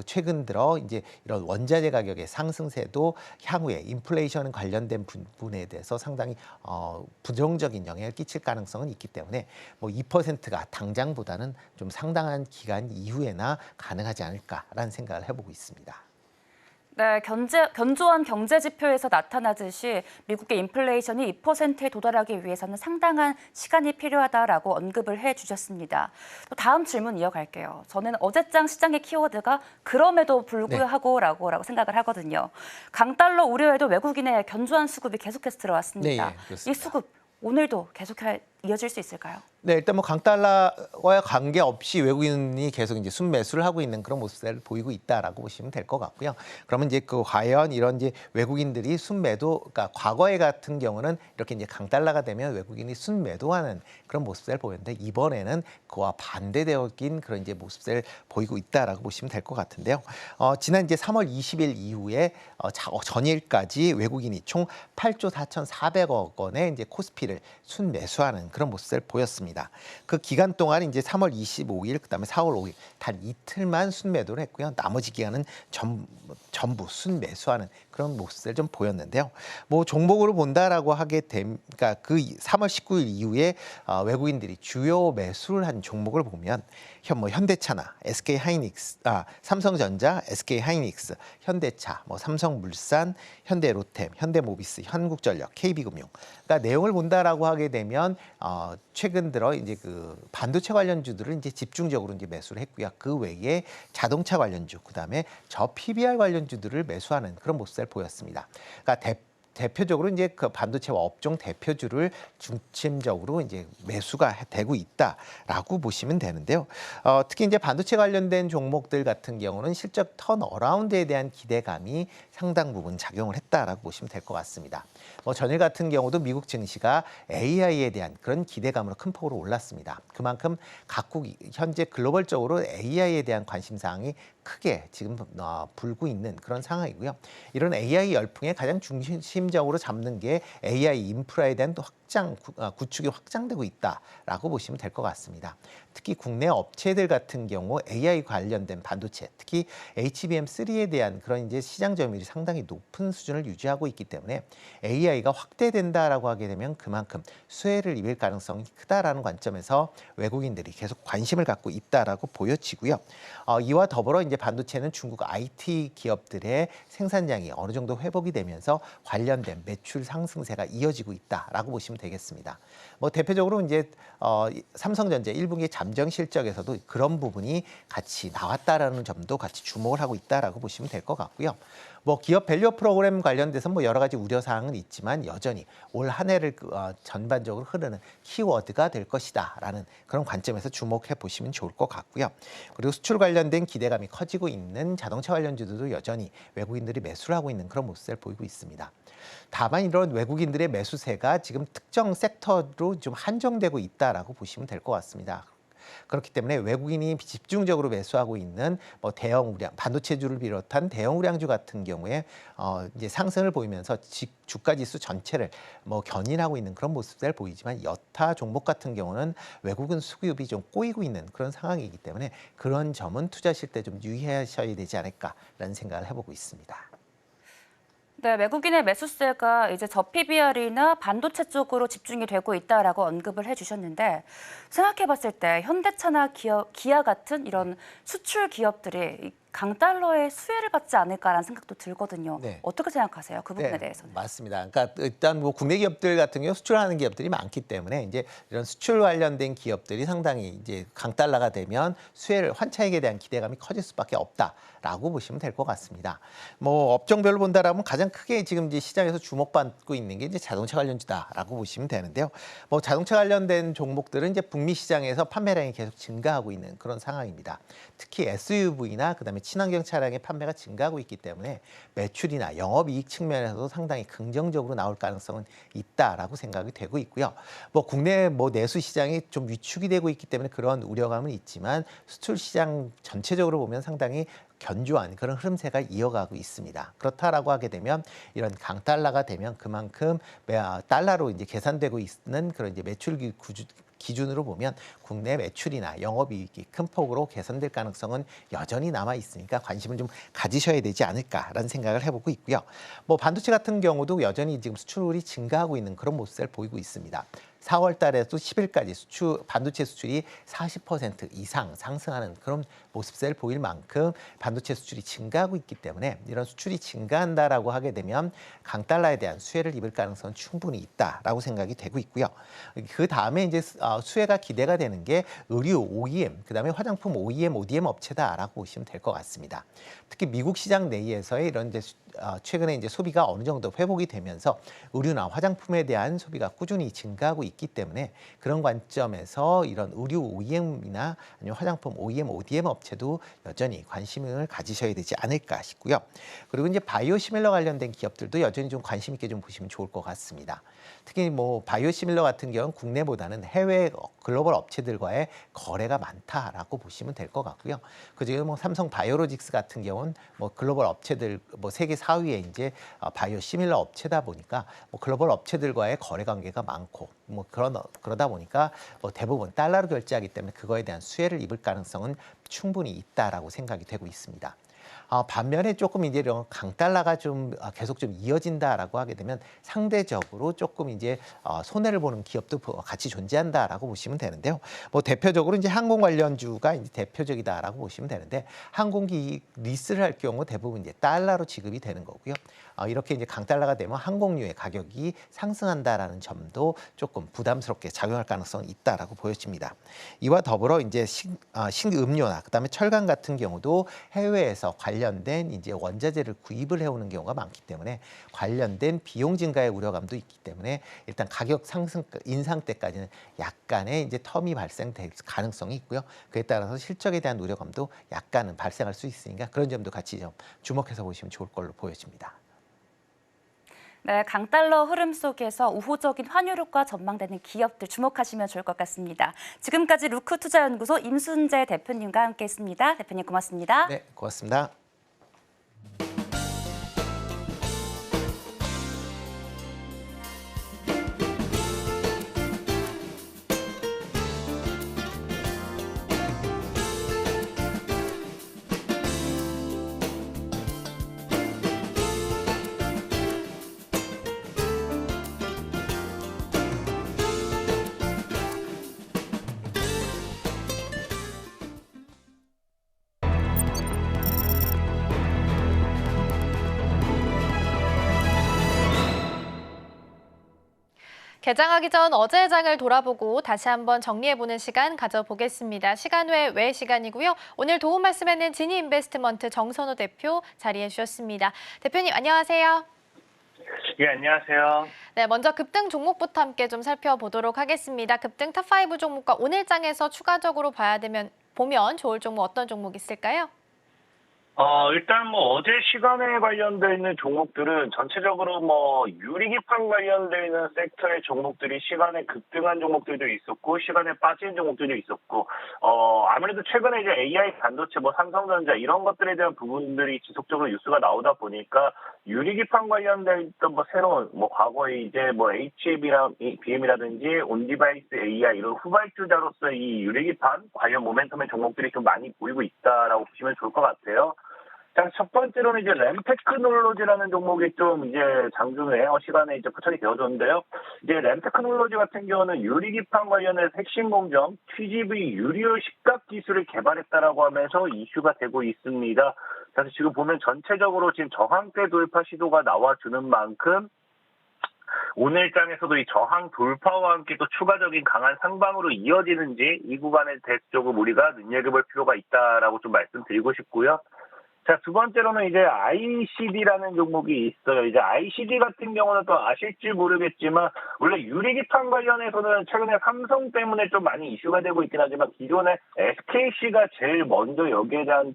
최근 들어 이제 이런 원자재 가격의 상승세도 향후에 인플레이션 관련된 부분에 대해서 상당히 부정적인 영향을 끼칠 가능성은 있기 때문에 2%가 당장보다는 좀 상당한 기간 이후에나 가능하지 않을까라는 생각을 해보고 있습니다. 네, 견조한 경제 지표에서 나타나듯이 미국의 인플레이션이 2%에 도달하기 위해서는 상당한 시간이 필요하다라고 언급을 해주셨습니다. 또 다음 질문 이어갈게요. 저는 어제장 시장의 키워드가 그럼에도 불구하고라고 생각을 하거든요. 강달러 우려에도 외국인의 견조한 수급이 계속해서 들어왔습니다. 이 수급 오늘도 계속 이어질 수 있을까요? 네, 일단 강달러와 관계없이 외국인이 계속 이제 순매수를 하고 있는 그런 모습을 보이고 있다라고 보시면 될 것 같고요. 그러면 이제 과연 이런 이제 외국인들이 그러니까 과거에 같은 경우는 이렇게 이제 강달러가 되면 외국인이 순매도하는 그런 모습을 보였는데 이번에는 그와 반대되어진 그런 이제 모습을 보이고 있다라고 보시면 될 것 같은데요. 지난 이제 3월 20일 이후에 전일까지 외국인이 총 8조 4,400억 원의 이제 코스피를 순매수하는 그런 모습을 보였습니다. 그 기간 동안 이제 3월 25일, 그다음에 4월 5일 단 이틀만 순매도를 했고요. 나머지 기간은 전부 순매수하는 그런 모습을 좀 보였는데요. 종목으로 본다라고 하게 되면, 그러니까 그 3월 19일 이후에 외국인들이 주요 매수를 한 종목을 보면 현대차나 삼성전자, SK하이닉스, 현대차, 삼성물산, 현대로템, 현대모비스, 한국전력, KB금융. 그러니까 내용을 본다라고 하게 되면 최근 들어 이제 그 반도체 관련주들은 이제 집중적으로 이제 매수를 했고요. 그 외에 자동차 관련주, 그다음에 저 PBR 관련주들을 매수하는 그런 모습을 보였습니다. 그러니까 대표적으로 이제 그 반도체와 업종 대표주를 중심적으로 이제 매수가 되고 있다라고 보시면 되는데요. 특히 이제 반도체 관련된 종목들 같은 경우는 실적 턴어라운드에 대한 기대감이 상당 부분 작용을 했다라고 보시면 될 것 같습니다. 전일 같은 경우도 미국 증시가 AI에 대한 그런 기대감으로 큰 폭으로 올랐습니다. 그만큼 각국 현재 글로벌적으로 AI에 대한 관심 사항이 크게 지금 불고 있는 그런 상황이고요. 이런 AI 열풍의 가장 중심적으로 잡는 게 AI 인프라에 대한 또 구축이 확장되고 있다라고 보시면 될 것 같습니다. 특히 국내 업체들 같은 경우 AI 관련된 반도체, 특히 HBM3에 대한 그런 이제 시장 점유율이 상당히 높은 수준을 유지하고 있기 때문에 AI가 확대된다라고 하게 되면 그만큼 수혜를 입을 가능성이 크다라는 관점에서 외국인들이 계속 관심을 갖고 있다라고 보여지고요. 이와 더불어 이제 반도체는 중국 IT 기업들의 생산량이 어느 정도 회복이 되면서 관련된 매출 상승세가 이어지고 있다라고 보시면 되겠습니다. 대표적으로 이제 삼성전자 1분기 잠정 실적에서도 그런 부분이 같이 나왔다라는 점도 같이 주목을 하고 있다라고 보시면 될 것 같고요. 기업 밸류 프로그램 관련돼서 여러 가지 우려 사항은 있지만 여전히 올 한 해를 전반적으로 흐르는 키워드가 될 것이다라는 그런 관점에서 주목해 보시면 좋을 것 같고요. 그리고 수출 관련된 기대감이 커지고 있는 자동차 관련주들도 여전히 외국인들이 매수를 하고 있는 그런 모습을 보이고 있습니다. 다만 이런 외국인들의 매수세가 지금 특정 섹터로 좀 한정되고 있다라고 보시면 될 것 같습니다. 그렇기 때문에 외국인이 집중적으로 매수하고 있는 대형 우량 반도체주를 비롯한 대형 우량주 같은 경우에 이제 상승을 보이면서 주가 지수 전체를 견인하고 있는 그런 모습을 보이지만 여타 종목 같은 경우는 외국인 수급이 좀 꼬이고 있는 그런 상황이기 때문에 그런 점은 투자하실 때 좀 유의하셔야 되지 않을까라는 생각을 해보고 있습니다. 네, 외국인의 매수세가 이제 저PBR이나 반도체 쪽으로 집중이 되고 있다라고 언급을 해주셨는데 생각해봤을 때 현대차나 기아 같은 이런 수출 기업들이 강달러의 수혜를 받지 않을까라는 생각도 들거든요. 네. 어떻게 생각하세요? 그 부분에 네, 대해서는. 맞습니다. 그러니까 일단 국내 기업들 같은 경우 수출하는 기업들이 많기 때문에 이제 이런 수출 관련된 기업들이 상당히 이제 강달러가 되면 수혜를 환차익에 대한 기대감이 커질 수밖에 없다라고 보시면 될 것 같습니다. 업종별로 본다라면 가장 크게 지금 이제 시장에서 주목받고 있는 게 이제 자동차 관련주다라고 보시면 되는데요. 자동차 관련된 종목들은 이제 북미 시장에서 판매량이 계속 증가하고 있는 그런 상황입니다. 특히 SUV나 그다음에 친환경 차량의 판매가 증가하고 있기 때문에 매출이나 영업이익 측면에서도 상당히 긍정적으로 나올 가능성은 있다라고 생각이 되고 있고요. 국내 내수 시장이 좀 위축이 되고 있기 때문에 그런 우려감은 있지만 수출 시장 전체적으로 보면 상당히 견조한 그런 흐름세가 이어가고 있습니다. 그렇다라고 하게 되면 이런 강달러가 되면 그만큼 달러로 이제 계산되고 있는 그런 이제 매출 기준으로 보면 국내 매출이나 영업이익이 큰 폭으로 개선될 가능성은 여전히 남아 있으니까 관심을 좀 가지셔야 되지 않을까라는 생각을 해보고 있고요. 반도체 같은 경우도 여전히 지금 수출이 증가하고 있는 그런 모습을 보이고 있습니다. 4월 달에도 10일까지 반도체 수출이 40% 이상 상승하는 그런 모습을 보일 만큼 반도체 수출이 증가하고 있기 때문에 이런 수출이 증가한다라고 하게 되면 강달러에 대한 수혜를 입을 가능성은 충분히 있다라고 생각이 되고 있고요. 그 다음에 이제 수혜가 기대가 되는 게 의류 OEM, 그다음에 화장품 OEM, ODM 업체다라고 보시면 될 것 같습니다. 특히 미국 시장 내에서의 이런 이제 최근에 이제 소비가 어느 정도 회복이 되면서 의류나 화장품에 대한 소비가 꾸준히 증가하고 있기 때문에 그런 관점에서 이런 의류 OEM이나 아니면 화장품 OEM, ODM 업체도 여전히 관심을 가지셔야 되지 않을까 싶고요. 그리고 이제 바이오시밀러 관련된 기업들도 여전히 좀 관심 있게 좀 보시면 좋을 것 같습니다. 특히 바이오시밀러 같은 경우는 국내보다는 해외 글로벌 업체들과의 거래가 많다라고 보시면 될 것 같고요. 그중에 삼성 바이오로직스 같은 경우는 글로벌 업체들 세계 4위의 이제 바이오시밀러 업체다 보니까 글로벌 업체들과의 거래 관계가 많고 그러다 보니까 대부분 달러로 결제하기 때문에 그거에 대한 수혜를 입을 가능성은 충분히 있다라고 생각이 되고 있습니다. 반면에 조금 이제 이런 강달러가 좀 계속 좀 이어진다라고 하게 되면 상대적으로 조금 이제 손해를 보는 기업도 같이 존재한다라고 보시면 되는데요. 대표적으로 이제 항공 관련주가 이제 대표적이다라고 보시면 되는데 항공기 리스를 할 경우 대부분 이제 달러로 지급이 되는 거고요. 이렇게 이제 강달러가 되면 항공료의 가격이 상승한다라는 점도 조금 부담스럽게 작용할 가능성이 있다라고 보여집니다. 이와 더불어 이제 식음료나 그다음에 철강 같은 경우도 해외에서 관련 관련된 이제 원자재를 구입을 해오는 경우가 많기 때문에 관련된 비용 증가의 우려감도 있기 때문에 일단 가격 상승 인상 때까지는 약간의 이제 텀이 발생될 가능성이 있고요. 그에 따라서 실적에 대한 우려감도 약간은 발생할 수 있으니까 그런 점도 같이 좀 주목해서 보시면 좋을 걸로 보여집니다. 네, 강달러 흐름 속에서 우호적인 환율효과 전망되는 기업들 주목하시면 좋을 것 같습니다. 지금까지 루크투자연구소 임순재 대표님과 함께했습니다. 대표님 고맙습니다. 네, 고맙습니다. 개장하기 전 어제의 장을 돌아보고 다시 한번 정리해보는 시간 가져보겠습니다. 시간 외 시간이고요. 오늘 도움 말씀에는 지니인베스트먼트 정선호 대표 자리해 주셨습니다. 대표님 안녕하세요. 예, 안녕하세요. 네, 먼저 급등 종목부터 함께 좀 살펴보도록 하겠습니다. 급등 탑5 종목과 오늘 장에서 추가적으로 보면 좋을 종목 어떤 종목 있을까요? 일단 어제 시간에 관련돼 있는 종목들은 전체적으로 유리기판 관련돼 있는 섹터의 종목들이 시간에 급등한 종목들도 있었고, 시간에 빠진 종목들도 있었고, 아무래도 최근에 이제 AI 반도체, 삼성전자 이런 것들에 대한 부분들이 지속적으로 뉴스가 나오다 보니까 유리기판 관련돼 있던 새로운, 과거에 이제 HBM이라든지 온디바이스 AI 이런 후발주자로서 이 유리기판 관련 모멘텀의 종목들이 좀 많이 보이고 있다라고 보시면 좋을 것 같아요. 자, 첫 번째로는 이제 램테크놀로지라는 종목이 좀 이제 장중에 시간에 이제 포착이 되어졌는데요. 이제 램테크놀로지 같은 경우는 유리기판 관련해서 핵심 공정 TGV 유리열 식각 기술을 개발했다라고 하면서 이슈가 되고 있습니다. 그래서 지금 보면 전체적으로 지금 저항대 돌파 시도가 나와주는 만큼 오늘 장에서도 이 저항 돌파와 함께 또 추가적인 강한 상방으로 이어지는지 이 구간에 대해서 조금 우리가 눈여겨볼 필요가 있다라고 좀 말씀드리고 싶고요. 자, 두 번째로는 이제 ICD라는 종목이 있어요. 이제 ICD 같은 경우는 또 아실지 모르겠지만, 원래 유리기판 관련해서는 최근에 삼성 때문에 좀 많이 이슈가 되고 있긴 하지만, 기존에 SKC가 제일 먼저 여기에 대한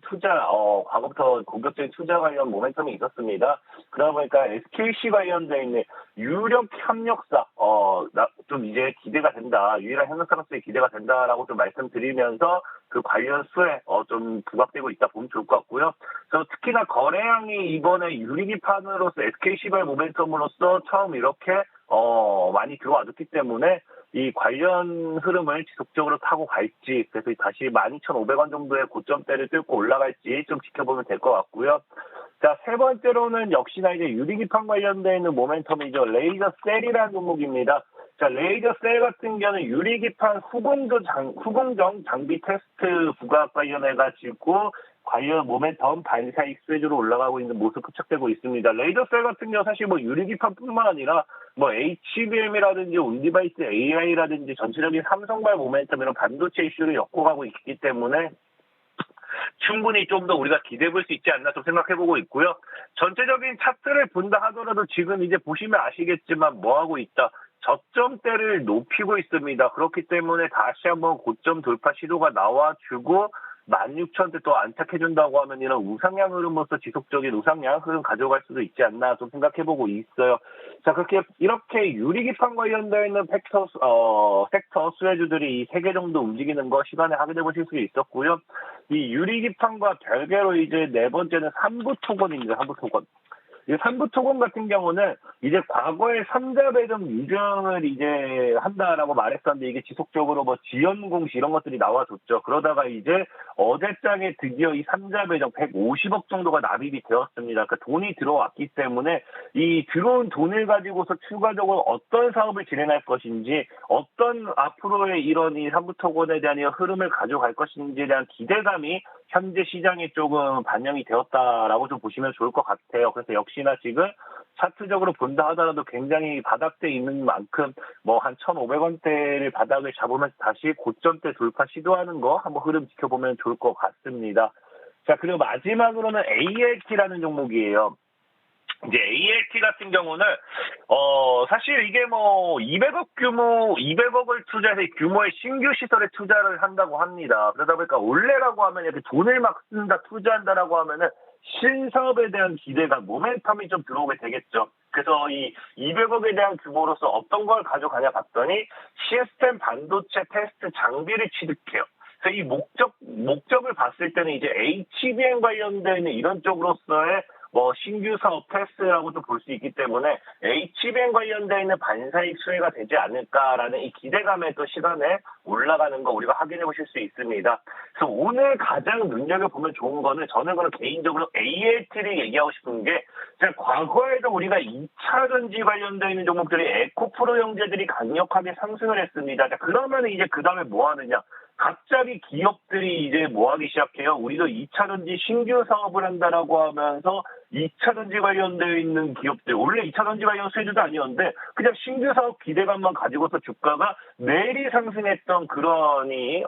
과거부터 공격적인 투자 관련 모멘텀이 있었습니다. 그러다 보니까 SKC 관련돼 있는 유력 협력사, 좀 이제 기대가 된다. 유일한 협력사로서의 기대가 된다라고 좀 말씀드리면서 그 관련 수에 좀 부각되고 있다 보면 좋을 것 같고요. 그래서 특히나 거래량이 이번에 유리기판으로서 SKC발 모멘텀으로서 처음 이렇게 많이 들어와줬기 때문에 이 관련 흐름을 지속적으로 타고 갈지, 그래서 다시 12,500원 정도의 고점대를 뚫고 올라갈지 좀 지켜보면 될 것 같고요. 자, 세 번째로는 역시나 이제 유리기판 관련되어 있는 모멘텀이죠. 레이저 셀이라는 종목입니다. 자, 레이저 셀 같은 경우는 유리기판 후공정 장비 테스트 부각 관련해가지고 관련 모멘텀 반사익 수혜주로 올라가고 있는 모습 포착되고 있습니다. 레이저 셀 같은 경우 사실 유리기판뿐만 아니라 HBM이라든지 온디바이스 AI라든지 전체적인 삼성발 모멘텀 이런 반도체 이슈를 엮어가고 있기 때문에 충분히 좀 더 우리가 기대해 볼 수 있지 않나 좀 생각해보고 있고요. 전체적인 차트를 본다 하더라도 지금 이제 보시면 아시겠지만 뭐하고 있다. 저점대를 높이고 있습니다. 그렇기 때문에 다시 한번 고점 돌파 시도가 나와주고 16,000대 또 안착해준다고 하면 이런 우상향 흐름으로서 지속적인 우상향 흐름 가져갈 수도 있지 않나 좀 생각해보고 있어요. 자, 이렇게 유리기판 관련되어 있는 섹터 수혜주들이 이 3개 정도 움직이는 거 시간에 확인해 보실 수 있었고요. 이 유리기판과 별개로 이제 네 번째는 삼부토건입니다. 삼부토건. 이 삼부토건 같은 경우는 이제 과거에 삼자 배정 유정을 이제 한다라고 말했었는데 이게 지속적으로 지연 공시 이런 것들이 나와줬죠. 그러다가 이제 어제장에 드디어 이 삼자 배정 150억 정도가 납입이 되었습니다. 그러니까 돈이 들어왔기 때문에 이 들어온 돈을 가지고서 추가적으로 어떤 사업을 진행할 것인지, 어떤 앞으로의 이런 이 삼부토건에 대한 흐름을 가져갈 것인지에 대한 기대감이 현재 시장에 조금 반영이 되었다라고 좀 보시면 좋을 것 같아요. 그래서 역시나 지금 차트적으로 본다 하더라도 굉장히 바닥대에 있는 만큼 한 1,500원대를 바닥을 잡으면서 다시 고점대 돌파 시도하는 거 한번 흐름 지켜보면 좋을 것 같습니다. 자, 그리고 마지막으로는 ALT라는 종목이에요. 이제 ALT 같은 경우는 사실 이게 뭐 200억을 투자해서 규모의 신규 시설에 투자를 한다고 합니다. 그러다 보니까 원래라고 하면 이렇게 돈을 막 쓴다, 투자한다라고 하면은 신사업에 대한 기대가 모멘텀이 좀 들어오게 되겠죠. 그래서 이 200억에 대한 규모로서 어떤 걸 가져가냐 봤더니 시스템 반도체 테스트 장비를 취득해요. 그래서 이 목적을 봤을 때는 이제 HBM 관련되어 있는 이런 쪽으로서의 신규 사업 테스트라고도 볼 수 있기 때문에 HBM 관련되어 있는 반사익 수혜가 되지 않을까라는 이 기대감에 또 시간에 올라가는 거 우리가 확인해 보실 수 있습니다. 그래서 오늘 가장 눈여겨보면 좋은 거는 저는 그런 개인적으로 ALT를 얘기하고 싶은 게 과거에도 우리가 2차 전지 관련되어 있는 종목들이 에코프로 형제들이 강력하게 상승을 했습니다. 자, 그러면 이제 그 다음에 뭐 하느냐? 갑자기 기업들이 이제 뭐 하기 시작해요. 우리도 2차 전지 신규 사업을 한다라고 하면서 2차 전지 관련되어 있는 기업들, 원래 2차 전지 관련 수혜주도 아니었는데 그냥 신규 사업 기대감만 가지고서 주가가 내리 상승했던 그러니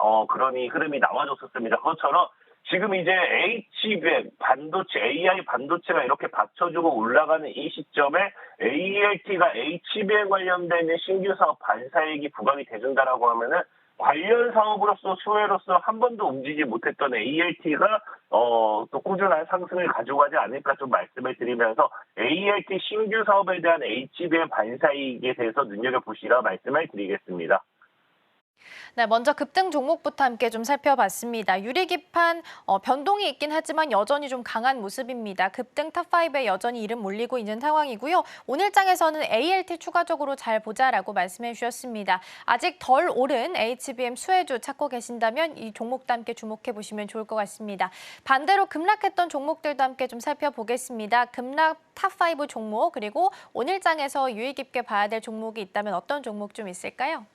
흐름이 나와줬었습니다. 그것처럼 지금 이제 HBM 반도체, AI 반도체가 이렇게 받쳐주고 올라가는 이 시점에 ALT가 HBM 관련된 신규 사업 반사익이 부각이 돼준다라고 하면은 관련 사업으로서 수혜로서 한 번도 움직이지 못했던 ALT가 또 꾸준한 상승을 가져가지 않을까 좀 말씀을 드리면서 ALT 신규 사업에 대한 HBM 반사익에 대해서 눈여겨보시라 말씀을 드리겠습니다. 네, 먼저 급등 종목부터 함께 좀 살펴봤습니다. 유리기판 변동이 있긴 하지만 여전히 좀 강한 모습입니다. 급등 탑5에 여전히 이름 몰리고 있는 상황이고요. 오늘 장에서는 ALT 추가적으로 잘 보자라고 말씀해 주셨습니다. 아직 덜 오른 HBM 수혜주 찾고 계신다면 이 종목도 함께 주목해 보시면 좋을 것 같습니다. 반대로 급락했던 종목들도 함께 좀 살펴보겠습니다. 급락 탑5 종목 그리고 오늘 장에서 유의 깊게 봐야 될 종목이 있다면 어떤 종목 좀 있을까요?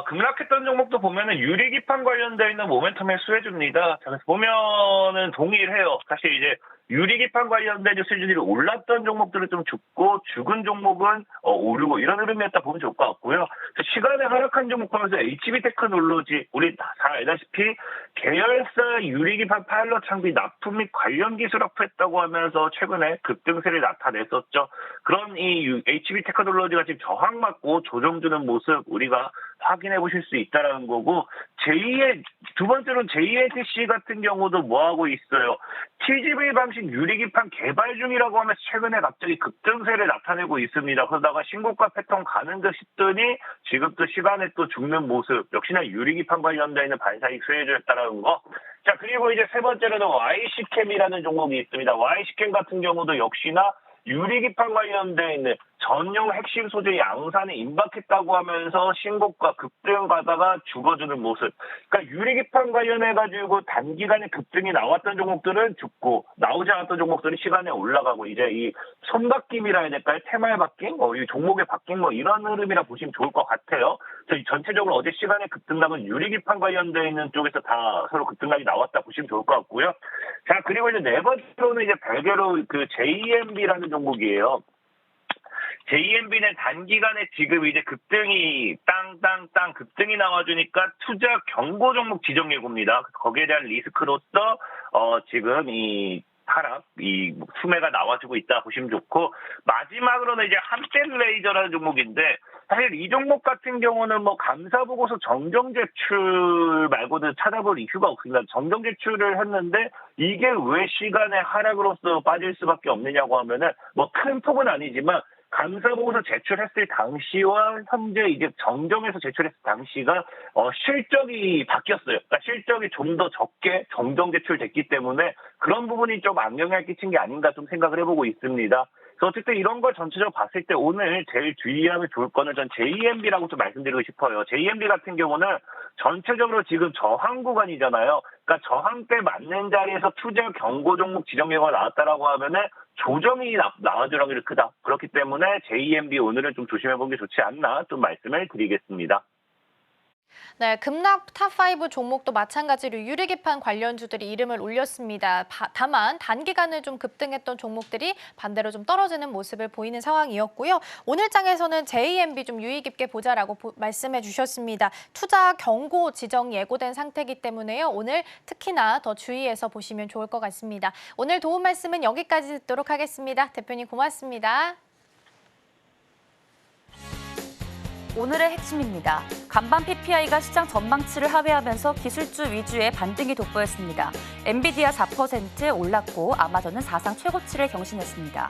급락했던 종목도 보면은 유리기판 관련되어 있는 모멘텀의 수혜주입니다. 자, 그래서 보면은 동일해요. 사실 이제 유리기판 관련된 수혜주들이 올랐던 종목들은 좀 죽고 죽은 종목은 오르고 이런 흐름이었다 보면 좋을 것 같고요. 시간에 하락한 종목 하면서 HB테크놀로지 우리 다 알다시피 계열사 유리기판 파일럿 장비 납품 및 관련 기술 확보했다고 하면서 최근에 급등세를 나타냈었죠. 그런 이 HB테크놀로지가 지금 저항받고 조정주는 모습 우리가 확인해 보실 수 있다라는 거고 두 번째로는 JLTC 같은 경우도 뭐 하고 있어요. TGV 방식 유리기판 개발 중이라고 하면서 최근에 갑자기 급등세를 나타내고 있습니다. 그러다가 신고가 패턴 가는 듯 싶더니 지금 또 시간에 또 죽는 모습 역시나 유리기판 관련되어 있는 반사익 수혜주였다라는 거. 자, 그리고 이제 세 번째로는 YC캠이라는 종목이 있습니다. YC캠 같은 경우도 역시나 유리기판 관련되어 있는 전용 핵심 소재 양산에 임박했다고 하면서 신고가 급등 가다가 죽어주는 모습. 그러니까 유리기판 관련해가지고 단기간에 급등이 나왔던 종목들은 죽고 나오지 않았던 종목들이 시간에 올라가고 이제 이 손바뀜이라 해야 될까요? 테마의 바뀜, 이 종목의 바뀜 이런 흐름이라 보시면 좋을 것 같아요. 그래서 전체적으로 어제 시간에 급등락은 유리기판 관련되어 있는 쪽에서 다 서로 급등락이 나왔다 보시면 좋을 것 같고요. 자, 그리고 이제 네 번째로는 이제 별개로 그 JMB라는 종목이에요. JMB는 단기간에 지금 이제 급등이 땅땅땅 급등이 나와주니까 투자 경고 종목 지정 예고입니다. 거기에 대한 리스크로서 지금 이 하락, 이 수매가 나와주고 있다 보시면 좋고 마지막으로는 이제 한빛레이저라는 종목인데 사실 이 종목 같은 경우는 뭐 감사 보고서 정정 제출 말고는 찾아볼 이유가 없습니다. 정정 제출을 했는데 이게 왜 시간의 하락으로서 빠질 수밖에 없느냐고 하면은 뭐 큰 폭은 아니지만 감사 보고서 제출했을 당시와 현재 이제 정정해서 제출했을 당시가 실적이 바뀌었어요. 그러니까 실적이 좀 더 적게 정정 제출됐기 때문에 그런 부분이 좀 악영향을 끼친 게 아닌가 좀 생각을 해보고 있습니다. 그래서 어쨌든 이런 걸 전체적으로 봤을 때 오늘 제일 주의하면 좋을 거는 전 JMB라고 좀 말씀드리고 싶어요. JMB 같은 경우는 전체적으로 지금 저항 구간이잖아요. 그러니까 저항대 맞는 자리에서 투자 경고 종목 지정 예고가 나왔다라고 하면은 조정이 나와줄 확률이 크다. 그렇기 때문에 JMB 오늘은 좀 조심해보는 게 좋지 않나 좀 말씀을 드리겠습니다. 네, 급락 탑5 종목도 마찬가지로 유리기판 관련주들이 이름을 올렸습니다. 다만 단기간에 좀 급등했던 종목들이 반대로 좀 떨어지는 모습을 보이는 상황이었고요. 오늘 장에서는 JMB 좀 유의 깊게 보자라고 말씀해 주셨습니다. 투자 경고 지정 예고된 상태이기 때문에요. 오늘 특히나 더 주의해서 보시면 좋을 것 같습니다. 오늘 도움 말씀은 여기까지 듣도록 하겠습니다. 대표님 고맙습니다. 오늘의 핵심입니다. 간밤 PPI가 시장 전망치를 하회하면서 기술주 위주의 반등이 돋보였습니다. 엔비디아 4% 올랐고 아마존은 사상 최고치를 경신했습니다.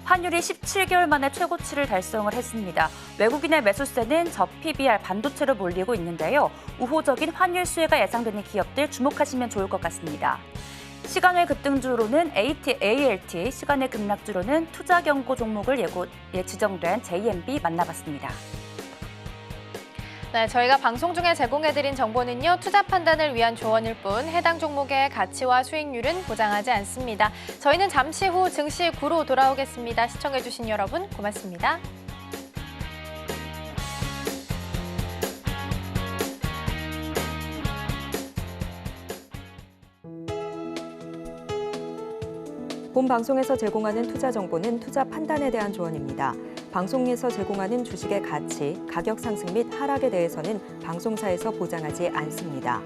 환율이 17개월 만에 최고치를 달성을 했습니다. 외국인의 매수세는 저PBR 반도체로 몰리고 있는데요. 우호적인 환율 수혜가 예상되는 기업들 주목하시면 좋을 것 같습니다. 시간외 급등주로는 ALT, 시간외 급락주로는 투자 경고 종목을 지정된 JMB 만나봤습니다. 네, 저희가 방송 중에 제공해드린 정보는요. 투자 판단을 위한 조언일 뿐 해당 종목의 가치와 수익률은 보장하지 않습니다. 저희는 잠시 후 증시 9로 돌아오겠습니다. 시청해주신 여러분 고맙습니다. 본 방송에서 제공하는 투자 정보는 투자 판단에 대한 조언입니다. 방송에서 제공하는 주식의 가치, 가격 상승 및 하락에 대해서는 방송사에서 보장하지 않습니다.